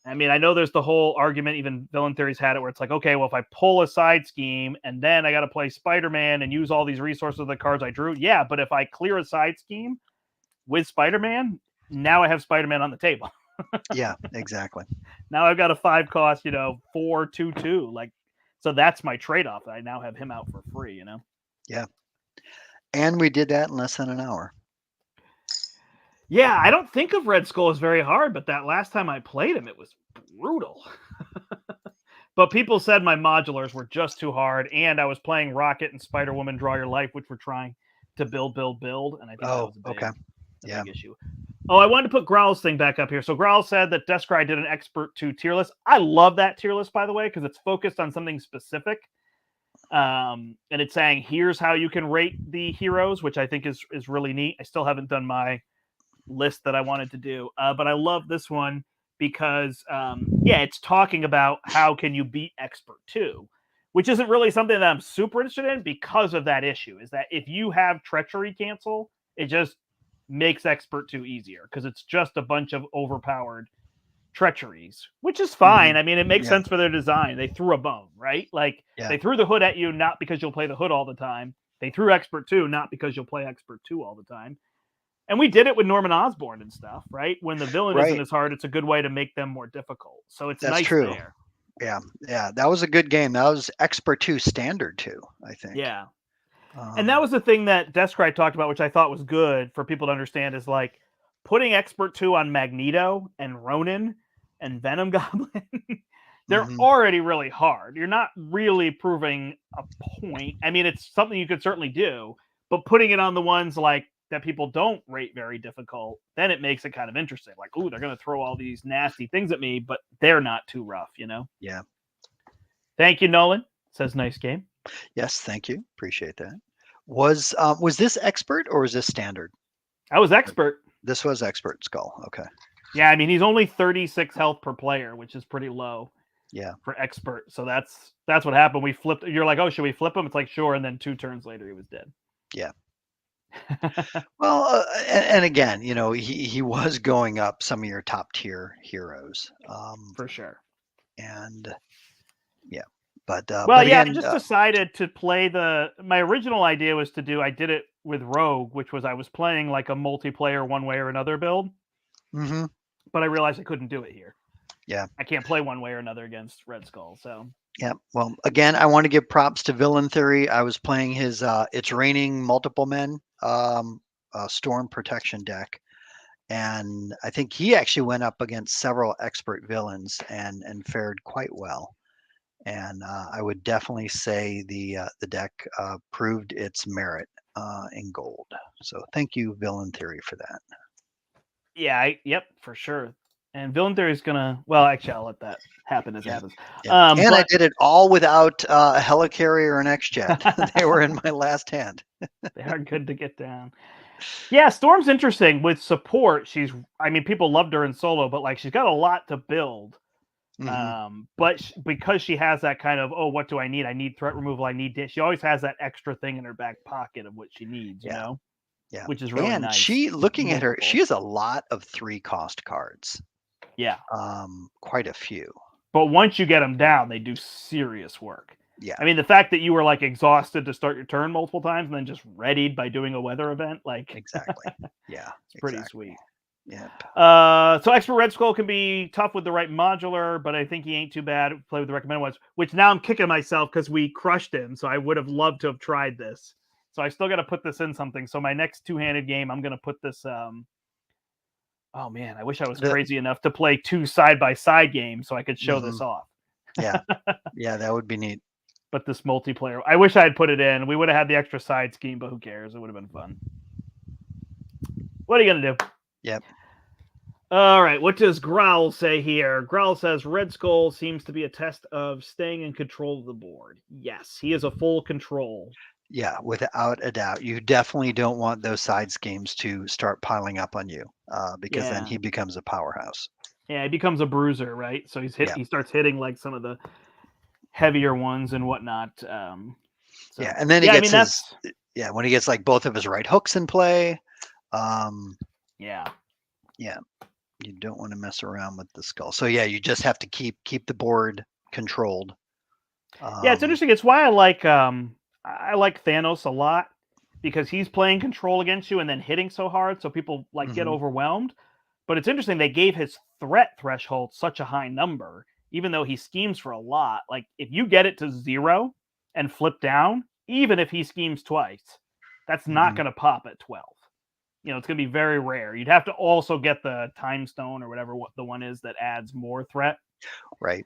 I mean, I know there's the whole argument, even Villain Theory's had it, where it's like, okay, well, if I pull a side scheme and then I got to play Spider-Man and use all these resources of the cards I drew, yeah, but if I clear a side scheme with Spider-Man, now I have Spider-Man on the table. Yeah, exactly. Now I've got a 5 cost, 4/2/2. Like, so that's my trade-off. I now have him out for free, Yeah. And we did that in less than an hour. Yeah, I don't think of Red Skull as very hard, but that last time I played him, it was brutal. But people said my modulars were just too hard, and I was playing Rocket and Spider-Woman Draw Your Life, which were trying to build, and I think that was a big issue. Oh, I wanted to put Growl's thing back up here. So Growl said that Deskry did an Expert 2 tier list. I love that tier list, by the way, because it's focused on something specific. And it's saying, here's how you can rate the heroes, which I think is really neat. I still haven't done my list that I wanted to do, but I love this one because, it's talking about how can you beat Expert 2, which isn't really something that I'm super interested in because of that issue, is that if you have Treachery cancel, it just makes Expert 2 easier because it's just a bunch of overpowered treacheries, which is fine. I mean, it makes sense for their design. They threw a bone, right? Like, they threw the hood at you, not because you'll play the hood all the time. They threw Expert 2, not because you'll play Expert 2 all the time. And we did it with Norman Osborn and stuff, right? When the villain isn't as hard, it's a good way to make them more difficult. So it's nice true. there. Yeah. Yeah. That was a good game. That was Expert 2 standard too, I think. Yeah. And that was the thing that Deskry talked about, which I thought was good for people to understand, is like putting Expert 2 on Magneto and Ronin and Venom Goblin. They're already really hard. You're not really proving a point. I mean, it's something you could certainly do, but putting it on the ones like that people don't rate very difficult, then it makes it kind of interesting. Like, ooh, they're going to throw all these nasty things at me, but they're not too rough, Yeah. Thank you, Nolan. Says nice game. Yes, thank you. Appreciate that. Was this Expert or was this standard? I was Expert. This was Expert Skull. Okay. Yeah, I mean, he's only 36 health per player, which is pretty low. Yeah. For Expert. So that's what happened. We flipped. You're like, oh, should we flip him? It's like, sure. And then 2 turns later, he was dead. Yeah. Well, and again, he was going up some of your top tier heroes. For sure. And yeah, but I just decided to play my original idea was I did it with Rogue, which was I was playing like a multiplayer one way or another build. But I realized I couldn't do it here. Yeah. I can't play one way or another against Red Skull. So yeah. Well, again, I want to give props to Villain Theory. I was playing his It's Raining Multiple Men Storm Protection deck. And I think he actually went up against several expert villains and fared quite well. And I would definitely say the deck proved its merit in gold. So thank you, Villain Theory, for that. Yeah, yep, for sure. And Villain Theory is gonna. Well, actually, I'll let that happen as it Yeah. happens. Yeah. And I But did it all without a helicarrier or an X-Jet. They were in my last hand. they are good to get down. Yeah, Storm's interesting with support. I mean, people loved her in solo, but like she's got a lot to build. Hmm. But because she has that kind of, oh, what do I need? I need threat removal. I need this. She always has that extra thing in her back pocket of what she needs, Yeah. Yeah. which is really And nice. looking at her, she Multiple. has a lot of 3-cost cards. Yeah. Quite a few. But once you get them down, they do serious work. Yeah. I mean, the fact that you were like exhausted to start your turn multiple times and then just readied by doing a weather event, like Exactly. Yeah. it's pretty Exactly. sweet. Yep. So Expert Red Skull can be tough with the right modular, but I think he ain't too bad. Play with the recommended ones, which now I'm kicking myself because we crushed him. So I would have loved to have tried this. So I still got to put this in something. So my next two-handed game, I'm going to put this. Oh man, I wish I was crazy enough to play 2 side-by-side games so I could show this off. Yeah. Yeah, that would be neat. But this multiplayer, I wish I had put it in. We would have had the extra side scheme, but who cares? It would have been fun. What are you going to do? Yep. All right, what does Growl say here? Growl says Red Skull seems to be a test of staying in control of the board. Yes, he is a full control. Yeah, without a doubt. You definitely don't want those side schemes to start piling up on you, because then he becomes a powerhouse. Yeah, he becomes a bruiser, right? So he starts hitting like some of the heavier ones and whatnot. Yeah, and then he gets when he gets like both of his right hooks in play. Yeah, you don't want to mess around with the skull. So yeah, you just have to keep the board controlled. Yeah, it's interesting. It's why I like Thanos a lot, because he's playing control against you and then hitting so hard, so people like get overwhelmed. But it's interesting they gave his threat threshold such a high number, even though he schemes for a lot. Like if you get it to 0 and flip down, even if he schemes twice, that's not going to pop at 12. It's going to be very rare. You'd have to also get the time stone or whatever the one is that adds more threat, right,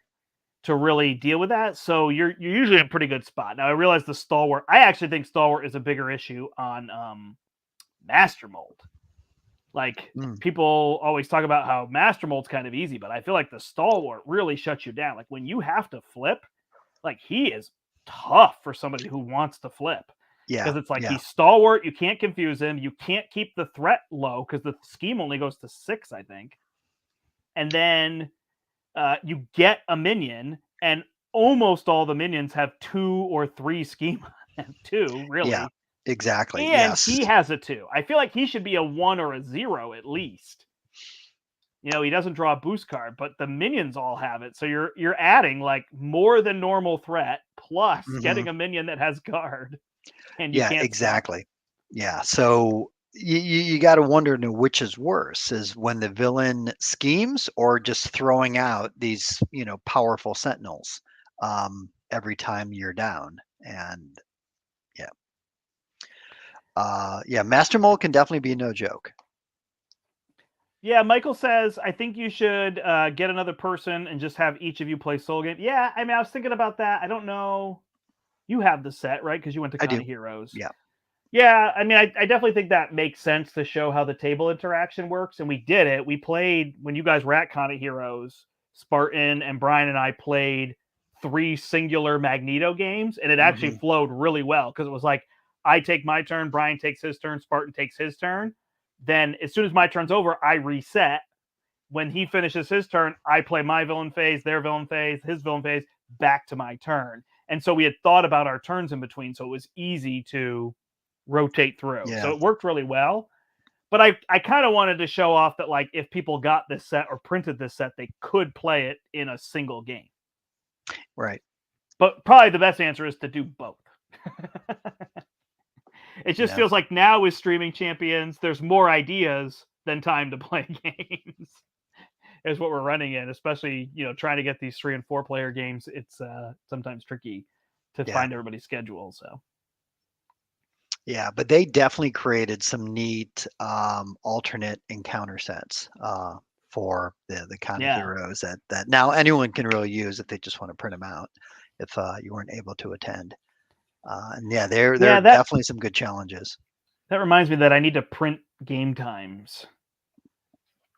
to really deal with that. So you're usually in a pretty good spot. Now I realize the stalwart. I actually think stalwart is a bigger issue on Master Mold. Like people always talk about how Master Mold's kind of easy, but I feel like the stalwart really shuts you down. Like when you have to flip, like he is tough for somebody who wants to flip. Yeah, because it's like he's stalwart. You can't confuse him. You can't keep the threat low because the scheme only goes to 6, I think. And then you get a minion, and almost all the minions have 2 or 3 scheme. 2, really. Yeah, exactly. And he has a 2. I feel like he should be a 1 or a 0 at least. He doesn't draw a boost card, but the minions all have it. So you're adding like more than normal threat plus getting a minion that has guard. And you can't exactly. Stop. Yeah. So you got to wonder which is worse, is when the villain schemes or just throwing out these, powerful sentinels every time you're down. And Master Mold can definitely be no joke. Yeah, Michael says, I think you should get another person and just have each of you play solo game. Yeah, I mean, I was thinking about that. I don't know. You have the set, right? Because you went to Con of Heroes. Yeah. Yeah, I mean, I definitely think that makes sense to show how the table interaction works. And we did it. We played, when you guys were at Con of Heroes, Spartan and Brian and I played 3 singular Magneto games. And it actually flowed really well because it was like, I take my turn, Brian takes his turn, Spartan takes his turn. Then as soon as my turn's over, I reset. When he finishes his turn, I play my villain phase, their villain phase, his villain phase, back to my turn. And so we had thought about our turns in between, so it was easy to rotate through. Yeah. So it worked really well. But I kind of wanted to show off that, like, if people got this set or printed this set, they could play it in a single game. Right. But probably the best answer is to do both. It just feels like now with streaming champions, there's more ideas than time to play games. Is what we're running in, especially, trying to get these 3 and 4 player games. It's sometimes tricky to find everybody's schedule. So. Yeah, but they definitely created some neat alternate encounter sets for the kind of heroes that now anyone can really use if they just want to print them out, if you weren't able to attend. And there are definitely some good challenges. That reminds me that I need to print game times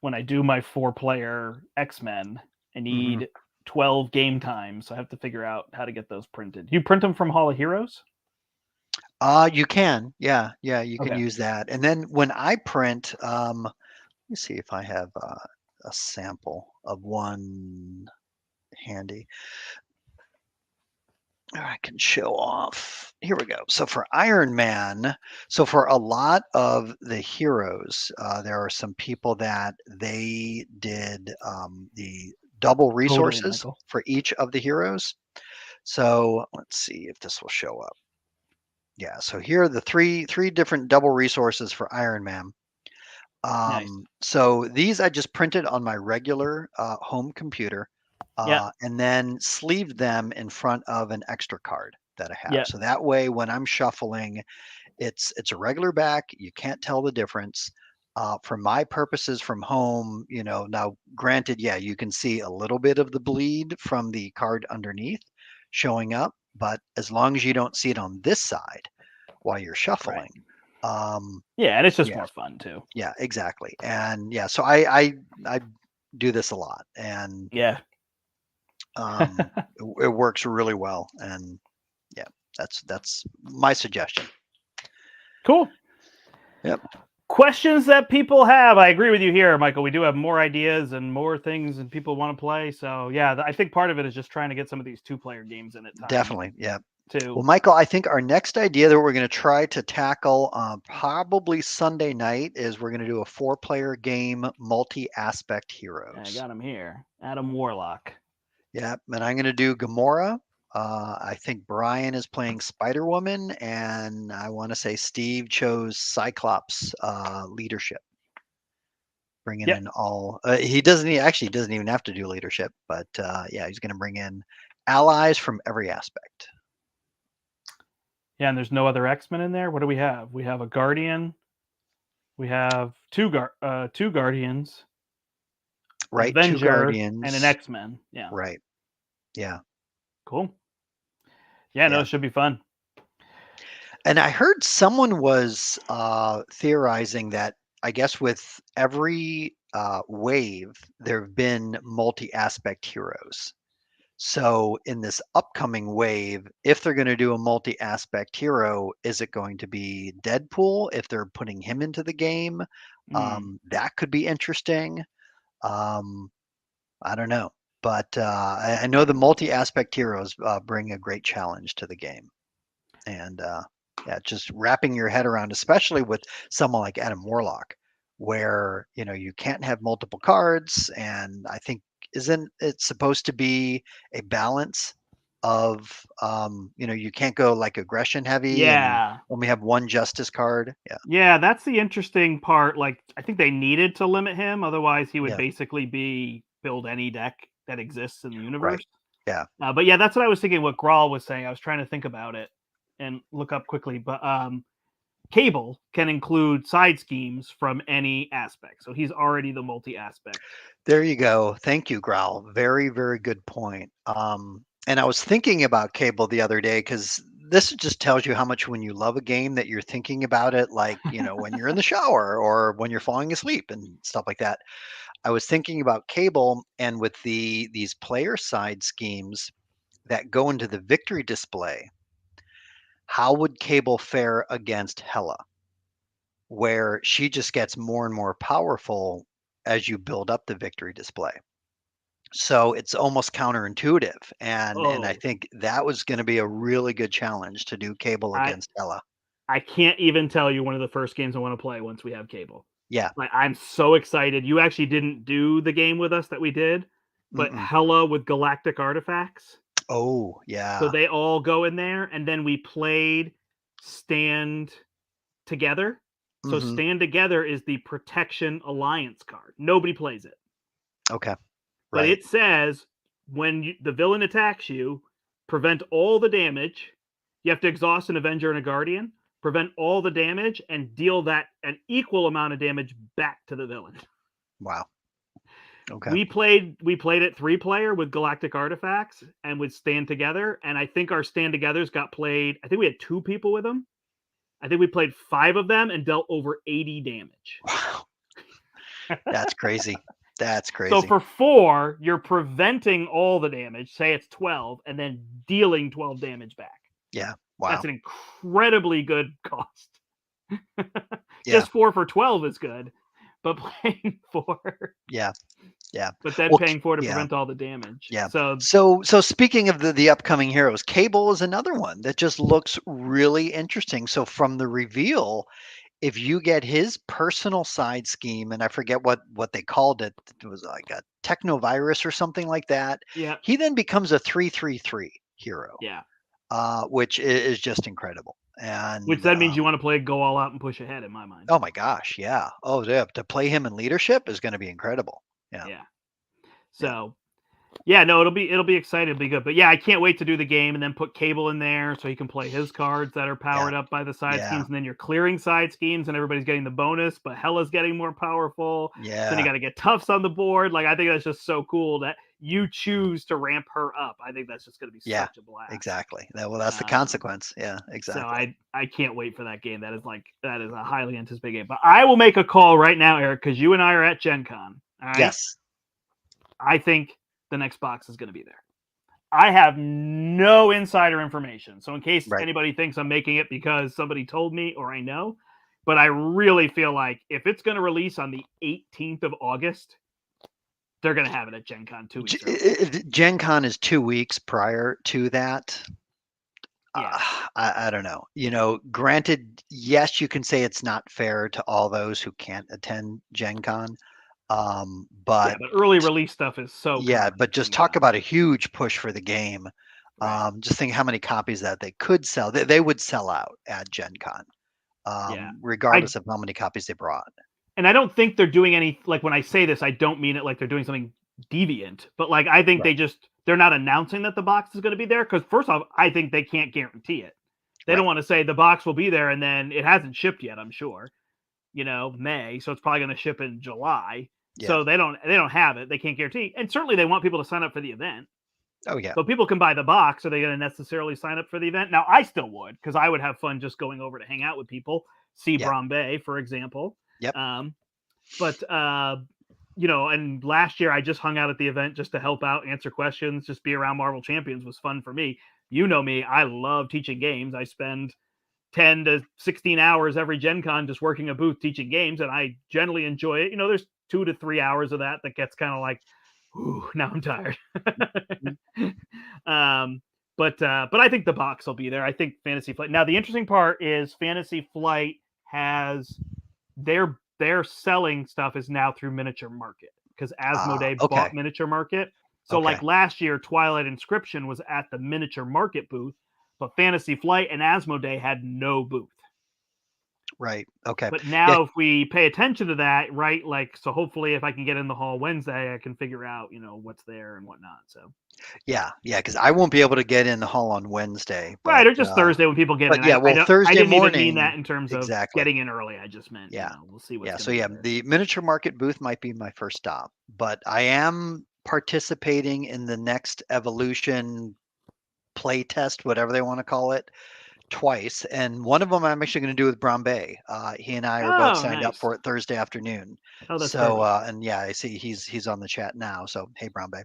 when I do my 4-player X-Men, I need 12 game times. So I have to figure out how to get those printed. You print them from Hall of Heroes? You can. Yeah, you can Okay. use that. And then when I print, let me see if I have a sample of one handy. I can show off. Here we go. So for Iron Man, so for a lot of the heroes, there are some people that they did the double Totally, resources Michael. for each of the heroes. So let's see if this will show up. Yeah, so here are the three different double resources for Iron Man. Nice. So these I just printed on my regular home computer, Yeah. and then sleeved them in front of an extra card that I have. Yeah. So that way, when I'm shuffling, it's a regular back. You can't tell the difference. For my purposes from home, now granted, yeah, you can see a little bit of the bleed from the card underneath showing up, but as long as you don't see it on this side while you're shuffling, Yeah, and it's just yeah, more fun too. yeah, exactly. And yeah, so I do this a lot, and Yeah. it works really well. And yeah, that's my suggestion. Cool. Yep. Questions that people have. I agree with you here, Michael. We do have more ideas and more things and people want to play. So yeah, I think part of it is just trying to get some of these 2-player games in at times. Definitely. Yeah. Too. Well, Michael, I think our next idea that we're going to try to tackle probably Sunday night is we're going to do a 4-player game, multi-aspect heroes. I got him here. Adam Warlock. Yeah, and I'm going to do Gamora. I think Brian is playing Spider Woman, and I want to say Steve chose Cyclops leadership. Bringing in all, he doesn't even have to do leadership, but yeah, he's going to bring in allies from every aspect. Yeah, and there's no other X-Men in there. What do we have? We have a Guardian. We have two Guardians. Right, Avenger, 2 Guardians. and an X-Men. Yeah. Right. Yeah. Cool. Yeah, no, it should be fun. And I heard someone was theorizing that I guess with every wave, there have been multi-aspect heroes. So in this upcoming wave, if they're going to do a multi-aspect hero, is it going to be Deadpool if they're putting him into the game? That could be interesting. I don't know. But I know the multi-aspect heroes bring a great challenge to the game. And yeah, just wrapping your head around, especially with someone like Adam Warlock, where you can't have multiple cards, and I think isn't it supposed to be a balance of you can't go like aggression heavy and only have one justice card. Yeah, that's the interesting part. Like, I think they needed to limit him, otherwise he would basically be build any deck that exists in the universe. Yeah. But yeah, that's what I was thinking. What Grawl was saying, I was trying to think about it and look up quickly. But Cable can include side schemes from any aspect, so he's already the multi-aspect. There you go. Thank you, Growl. Very, very good point. And I was thinking about Cable the other day because this just tells you how much when you love a game that you're thinking about it, like, when you're in the shower or when you're falling asleep and stuff like that. I was thinking about Cable, and with these player side schemes that go into the victory display, how would Cable fare against Hela, where she just gets more and more powerful as you build up the victory display? So it's almost counterintuitive, and I think that was going to be a really good challenge to do Cable against Hela. I can't even tell you one of the first games I want to play once we have Cable. Yeah. Like, I'm so excited. You actually didn't do the game with us that we did, but Hela with galactic artifacts. Oh, yeah. So they all go in there, and then we played Stand Together. So Stand Together is the Protection Alliance card. Nobody plays it. Okay. But it says when the villain attacks you, prevent all the damage. You have to exhaust an Avenger and a Guardian, prevent all the damage, and deal that an equal amount of damage back to the villain. Wow. Okay. We played it 3-player with Galactic Artifacts and with Stand Together, and I think our Stand Togethers got played. I think we had 2 people with them. I think we played 5 of them and dealt over 80 damage. Wow. That's crazy. That's So crazy. for 4, you're preventing all the damage. Say it's 12, and then dealing 12 damage back. Yeah. That's Wow. an incredibly good cost. Yeah. Just 4 for 12 is good, but playing 4, Yeah. Yeah. but then Well, paying 4 to yeah. prevent all the damage. Yeah. So So speaking of the upcoming heroes, Cable is another one that just looks really interesting. So from the reveal, if you get his personal side scheme, and I forget what they called it, it was like a technovirus or something like that. yeah, He then becomes a 3/3/3 hero, yeah. which is just incredible. Which And then means you want to play go all out and push ahead in my mind. oh my gosh, yeah. Oh, yeah. To play him in leadership is going to be incredible. Yeah. Yeah. Yeah. So yeah, no, it'll be exciting, it'll be good. But yeah, I can't wait to do the game and then put Cable in there so he can play his cards that are Yeah. powered up by the side Yeah. schemes, and then you're clearing side schemes and everybody's getting the bonus, but Hella's getting more powerful. Then you Yeah. got to get Tufts on the board. Like I think that's just so cool that you choose to ramp her up. I think that's just going to be Yeah. such a blast. Exactly. Well, that's the Um, consequence. Yeah, so exactly. I can't wait for that game. That is a highly anticipated game. But I will make a call right now, Eric, because you and I are at Gen Con. All right. Yes. I think the next box is going to be there. I have no insider information. So in case Right. anybody thinks I'm making it because somebody told me or I know, but I really feel like if it's going to release on the 18th of August, they're going to have it at Gen Con 2 weeks early. Gen Con is 2 weeks prior to that. Yeah. I don't know. Granted, yes, you can say it's not fair to all those who can't attend Gen Con. Yeah, But but early release stuff is so yeah, common but at just Gen talk Con. about a huge push for the game. Right. Just think how many copies that they could sell. They would sell out at Gen Con, Yeah. I regardless of how many copies they brought. and I don't think they're doing any like when I say this, I don't mean it like they're doing something deviant, but like I think Right. they're not announcing that the box is going to be there because first off, I think they can't guarantee it. They don't Right. want to say the box will be there and then it hasn't shipped yet. I'm sure, May, so it's probably going to ship in July. Yeah. So they don't have it. They can't guarantee, and certainly they want people to sign up for the event. Oh yeah. So people can buy the box. Are they going to necessarily sign up for the event? Now I still would because I would have fun just going over to hang out with people, see Yeah. Brombe, for example. Yep. But and last year I just hung out at the event just to help out, answer questions, just be around Marvel Champions was fun for me. You know me, I love teaching games. I spend 10 to 16 hours every Gen Con just working a booth teaching games, and I generally enjoy it. There's 2 to 3 hours of that gets kind of like, ooh, now I'm tired. But I think the box will be there. I think Fantasy Flight. Now the interesting part is Fantasy Flight has their selling stuff is now through Miniature Market because Asmodee Okay. bought Miniature Market. So Okay. like last year, Twilight Inscription was at the Miniature Market booth, but Fantasy Flight and Asmodee had no booth. Right. Okay. But Yeah. now if we pay attention to that, right, like so hopefully if I can get in the hall Wednesday, I can figure out, what's there and whatnot. So Yeah. Yeah. Because I won't be able to get in the hall on Wednesday, right, or just Thursday when people get in. yeah. I Well, don't I Thursday didn't even mean that morning. in terms of Exactly. getting in early. I just meant, Yeah. we'll see what's Yeah. gonna So be yeah, there. the miniature market booth might be my first stop, but I am participating in the next evolution play test, whatever they want to call it, twice, and one of them I'm actually going to do with Brombe. He and I are both Oh, signed up nice. for it Thursday afternoon. Oh, that's So, perfect. and yeah, I see he's on the chat now. So, hey, Brombe.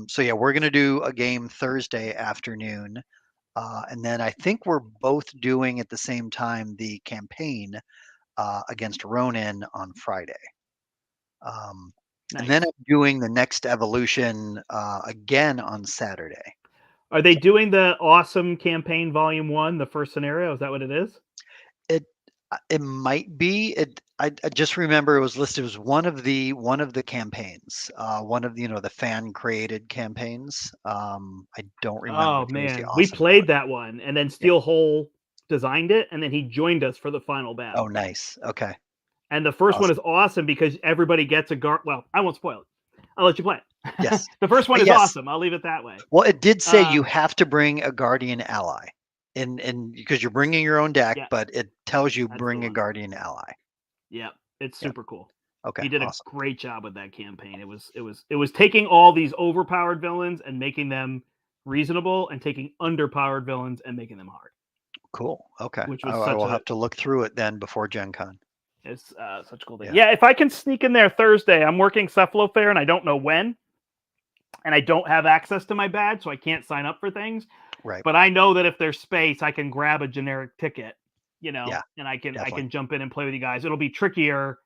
So yeah, we're going to do a game Thursday afternoon, and then I think we're both doing at the same time the campaign against Ronin on Friday. And then Nice. I'm doing the next evolution again on Saturday. Are they doing the awesome campaign volume 1, the first scenario? Is that what it is? It it might be. I just remember it was listed as one of the campaigns, one of the fan created campaigns. I don't remember Oh if it was the man, we awesome one. played that one, and then Yeah. Steel Hole designed it, and then he joined us for the final Oh, battle. nice. Okay. And the first one is Awesome. awesome because everybody gets a guard. Well, I won't spoil it. I'll let you play it. Yes. The first one is Yes. awesome. I'll leave it that way. Well, it did say you Um, have to bring a guardian ally, and because you're bringing your own deck, yeah, but it tells you that's the bring a one. guardian ally. Yeah, it's Yeah. super cool. Okay. He did a Awesome. great job with that campaign. It was taking all these overpowered villains and making them reasonable, and taking underpowered villains and making them hard, Cool. Okay. which I, was I such will a have to look through it then before Gen Con. It's such a cool thing. Yeah. Yeah, if I can sneak in there Thursday, I'm working Cephalofair and I don't know when, and I don't have access to my badge, so I can't sign up for things. Right. But I know that if there's space, I can grab a generic ticket, Yeah, and I can definitely. jump in and play with you guys. It'll be trickier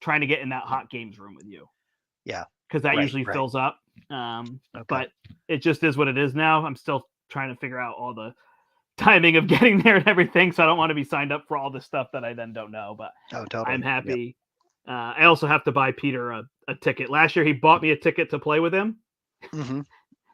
trying to get in that hot games room with you. Yeah. Because that Right, usually right. fills up. Okay. But it just is what it is now. I'm still trying to figure out all the timing of getting there and everything, so I don't want to be signed up for all this stuff that I then don't know. But Oh, totally. I'm Yep. happy. I also have to buy Peter a ticket. Last year he bought me a ticket to play with him, Mhm.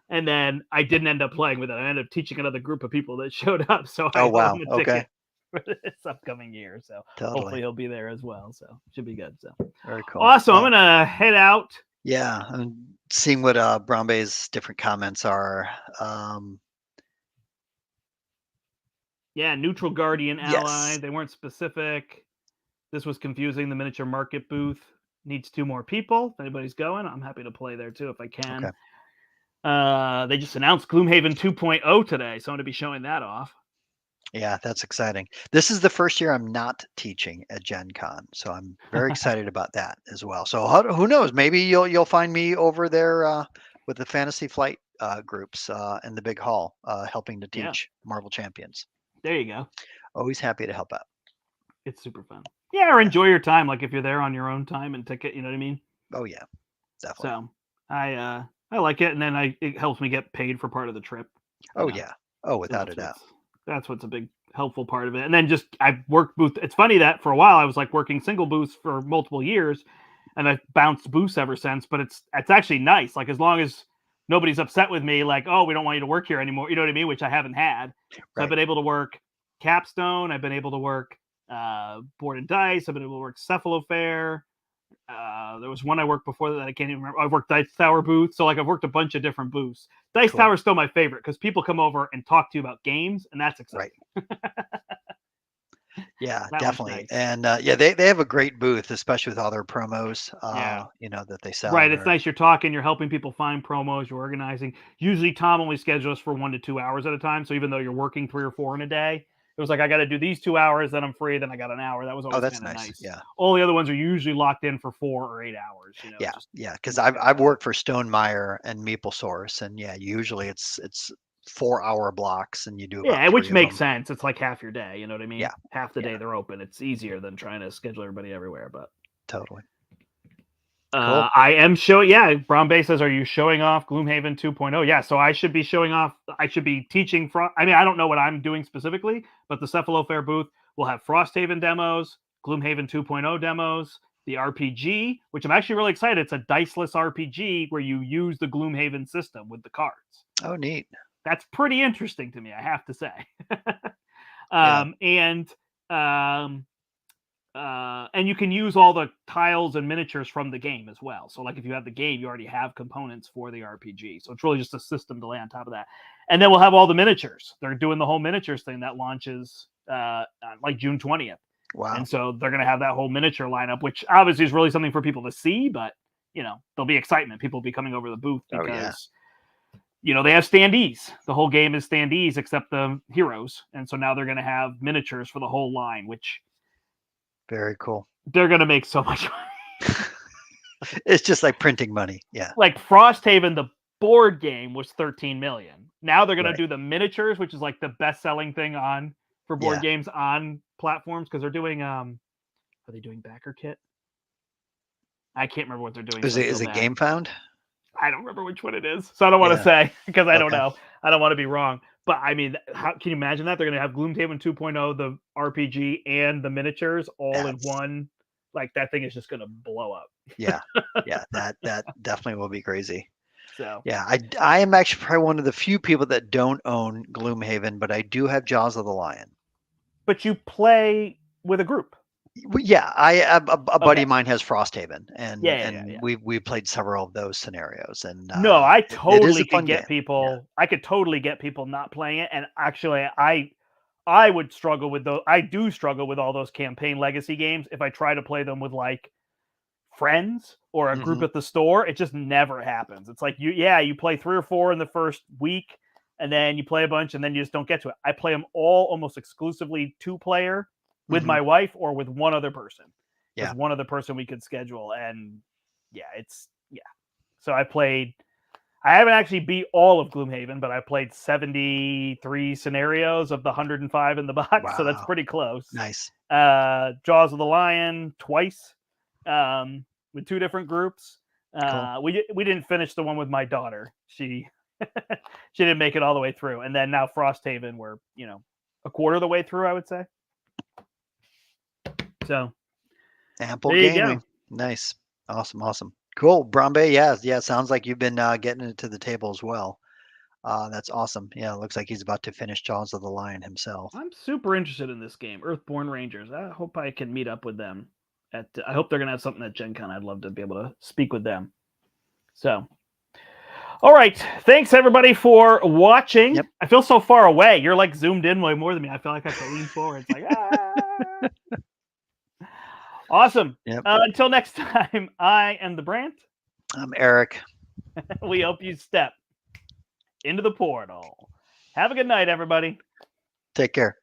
and then I didn't end up playing with it. I ended up teaching another group of people that showed up, so I Oh, owe wow. him a Okay. ticket for this upcoming year. So hopefully Totally. he'll be there as well. So should be good. So Very cool. awesome. Well, I'm gonna head out. yeah, I'm seeing what Brombay's different comments are. Yeah, neutral guardian ally. Yes. They weren't specific. This was confusing. The miniature market booth needs 2 more people. If anybody's going, I'm happy to play there too if I can. Okay. They just announced Gloomhaven 2.0 today, so I'm going to be showing that off. Yeah, that's exciting. This is the first year I'm not teaching at Gen Con, so I'm very excited about that as well. So who knows? Maybe you'll find me over there with the Fantasy Flight groups in the big hall, helping to Yeah. teach Marvel Champions. There you go. Always happy to help out. It's super fun. Yeah, or enjoy your time, like if you're there on your own time and ticket. You know what I mean? Oh yeah, definitely. So I like it, and then it helps me get paid for part of the trip. Oh yeah. Oh, So without a doubt. that's what's a big helpful part of it. And then just I've worked booth. It's funny that for a while I was like working single booths for multiple years, and I've bounced booths ever since. But it's actually nice. Like as long as nobody's upset with me, like, oh, we don't want you to work here anymore. You know what I mean? Which I haven't had. So Right. I've been able to work Capstone. I've been able to work Board and Dice. I've been able to work Cephalofair. There was one I worked before that I can't even remember. I worked Dice Tower booth. So like I've worked a bunch of different booths. Dice Cool. Tower is still my favorite because people come over and talk to you about games, and that's exciting. Right. Yeah, That one's definitely. nice. And yeah, they have a great booth, especially with all their promos, Yeah. that they sell. Right. It's nice. You're talking, you're helping people find promos, you're organizing. Usually Tom only schedules for 1 to 2 hours at a time. So even though you're working 3 or 4 in a day, it was like, I got to do these 2 hours, then I'm free, then I got an hour. That was Oh, always that's kind of nice. nice. Yeah. All the other ones are usually locked in for 4 or 8 hours. Yeah, Just yeah. Because I've worked for Stonemeyer and Maple Source, and yeah, usually it's 4-hour blocks, and you do about 3 which of makes them. sense. It's like half your day. You know what I mean? Yeah. Half the Yeah. day they're open. It's easier than trying to schedule everybody everywhere. But Totally. Cool. I am showing. Yeah, Brown Bay says, "Are you showing off Gloomhaven 2.0?" Yeah, so I should be showing off. I should be teaching. I mean, I don't know what I'm doing specifically, but the Cephalofair booth will have Frosthaven demos, Gloomhaven 2.0 demos, the RPG, which I'm actually really excited. It's a diceless RPG where you use the Gloomhaven system with the cards. Oh, neat. That's pretty interesting to me, I have to say. Yeah. And you can use all the tiles and miniatures from the game as well. So like if you have the game, you already have components for the RPG. So it's really just a system to lay on top of that. And then we'll have all the miniatures. They're doing the whole miniatures thing that launches like June 20th. Wow. And so they're going to have that whole miniature lineup, which obviously is really something for people to see, but there'll be excitement. People will be coming over the booth because they have standees. The whole game is standees except the heroes. And so now they're going to have miniatures for the whole line, which very cool. They're going to make so much money. It's just like printing money. Yeah. Like Frosthaven, the board game was 13 million. Now they're going to do the miniatures, which is like the best selling thing for board games on platforms. Cause they're doing, are they doing backer kit? I can't remember what they're doing. Is it Game Found? I don't remember which one it is. So I don't want to say because I don't know. I don't want to be wrong. But I mean, how can you imagine that? They're going to have Gloomhaven 2.0, the RPG, and the miniatures all in one. Like that thing is just going to blow up. Yeah. Yeah. That definitely will be crazy. So yeah, I am actually probably one of the few people that don't own Gloomhaven, but I do have Jaws of the Lion. But you play with a group. Yeah, a buddy of mine has Frosthaven, and we played several of those scenarios. And no, I totally could get game. people. Yeah. I could totally get people not playing it. And actually, I would struggle with those. I do struggle with all those campaign legacy games if I try to play them with like friends or a group at the store. It just never happens. It's like you play 3 or 4 in the first week, and then you play a bunch, and then you just don't get to it. I play them all almost exclusively 2-player with my wife or with one other person. Yeah. with one other person we could schedule. And yeah. So I haven't actually beat all of Gloomhaven, but I played 73 scenarios of the 105 in the box. So that's Wow. pretty close. Nice. Jaws of the Lion twice, with 2 different groups. Cool. We didn't finish the one with my daughter. She she didn't make it all the way through. And then now Frosthaven, we're, a quarter of the way through, I would say. So Ample there you gaming. go. Nice. Awesome. Cool. Brombe, yeah. Sounds like you've been getting it to the table as well. That's awesome. Yeah, it looks like he's about to finish Jaws of the Lion himself. I'm super interested in this game, Earthborn Rangers. I hope I can meet up with them. I hope they're going to have something at Gen Con. I'd love to be able to speak with them. So, all right. Thanks, everybody, for watching. Yep. I feel so far away. You're like zoomed in way more than me. I feel like I have to lean forward. It's like, ah. Awesome. Yep. Until next time, I am the Brandt. I'm Eric. We hope you step into the portal. Have a good night, everybody. Take care.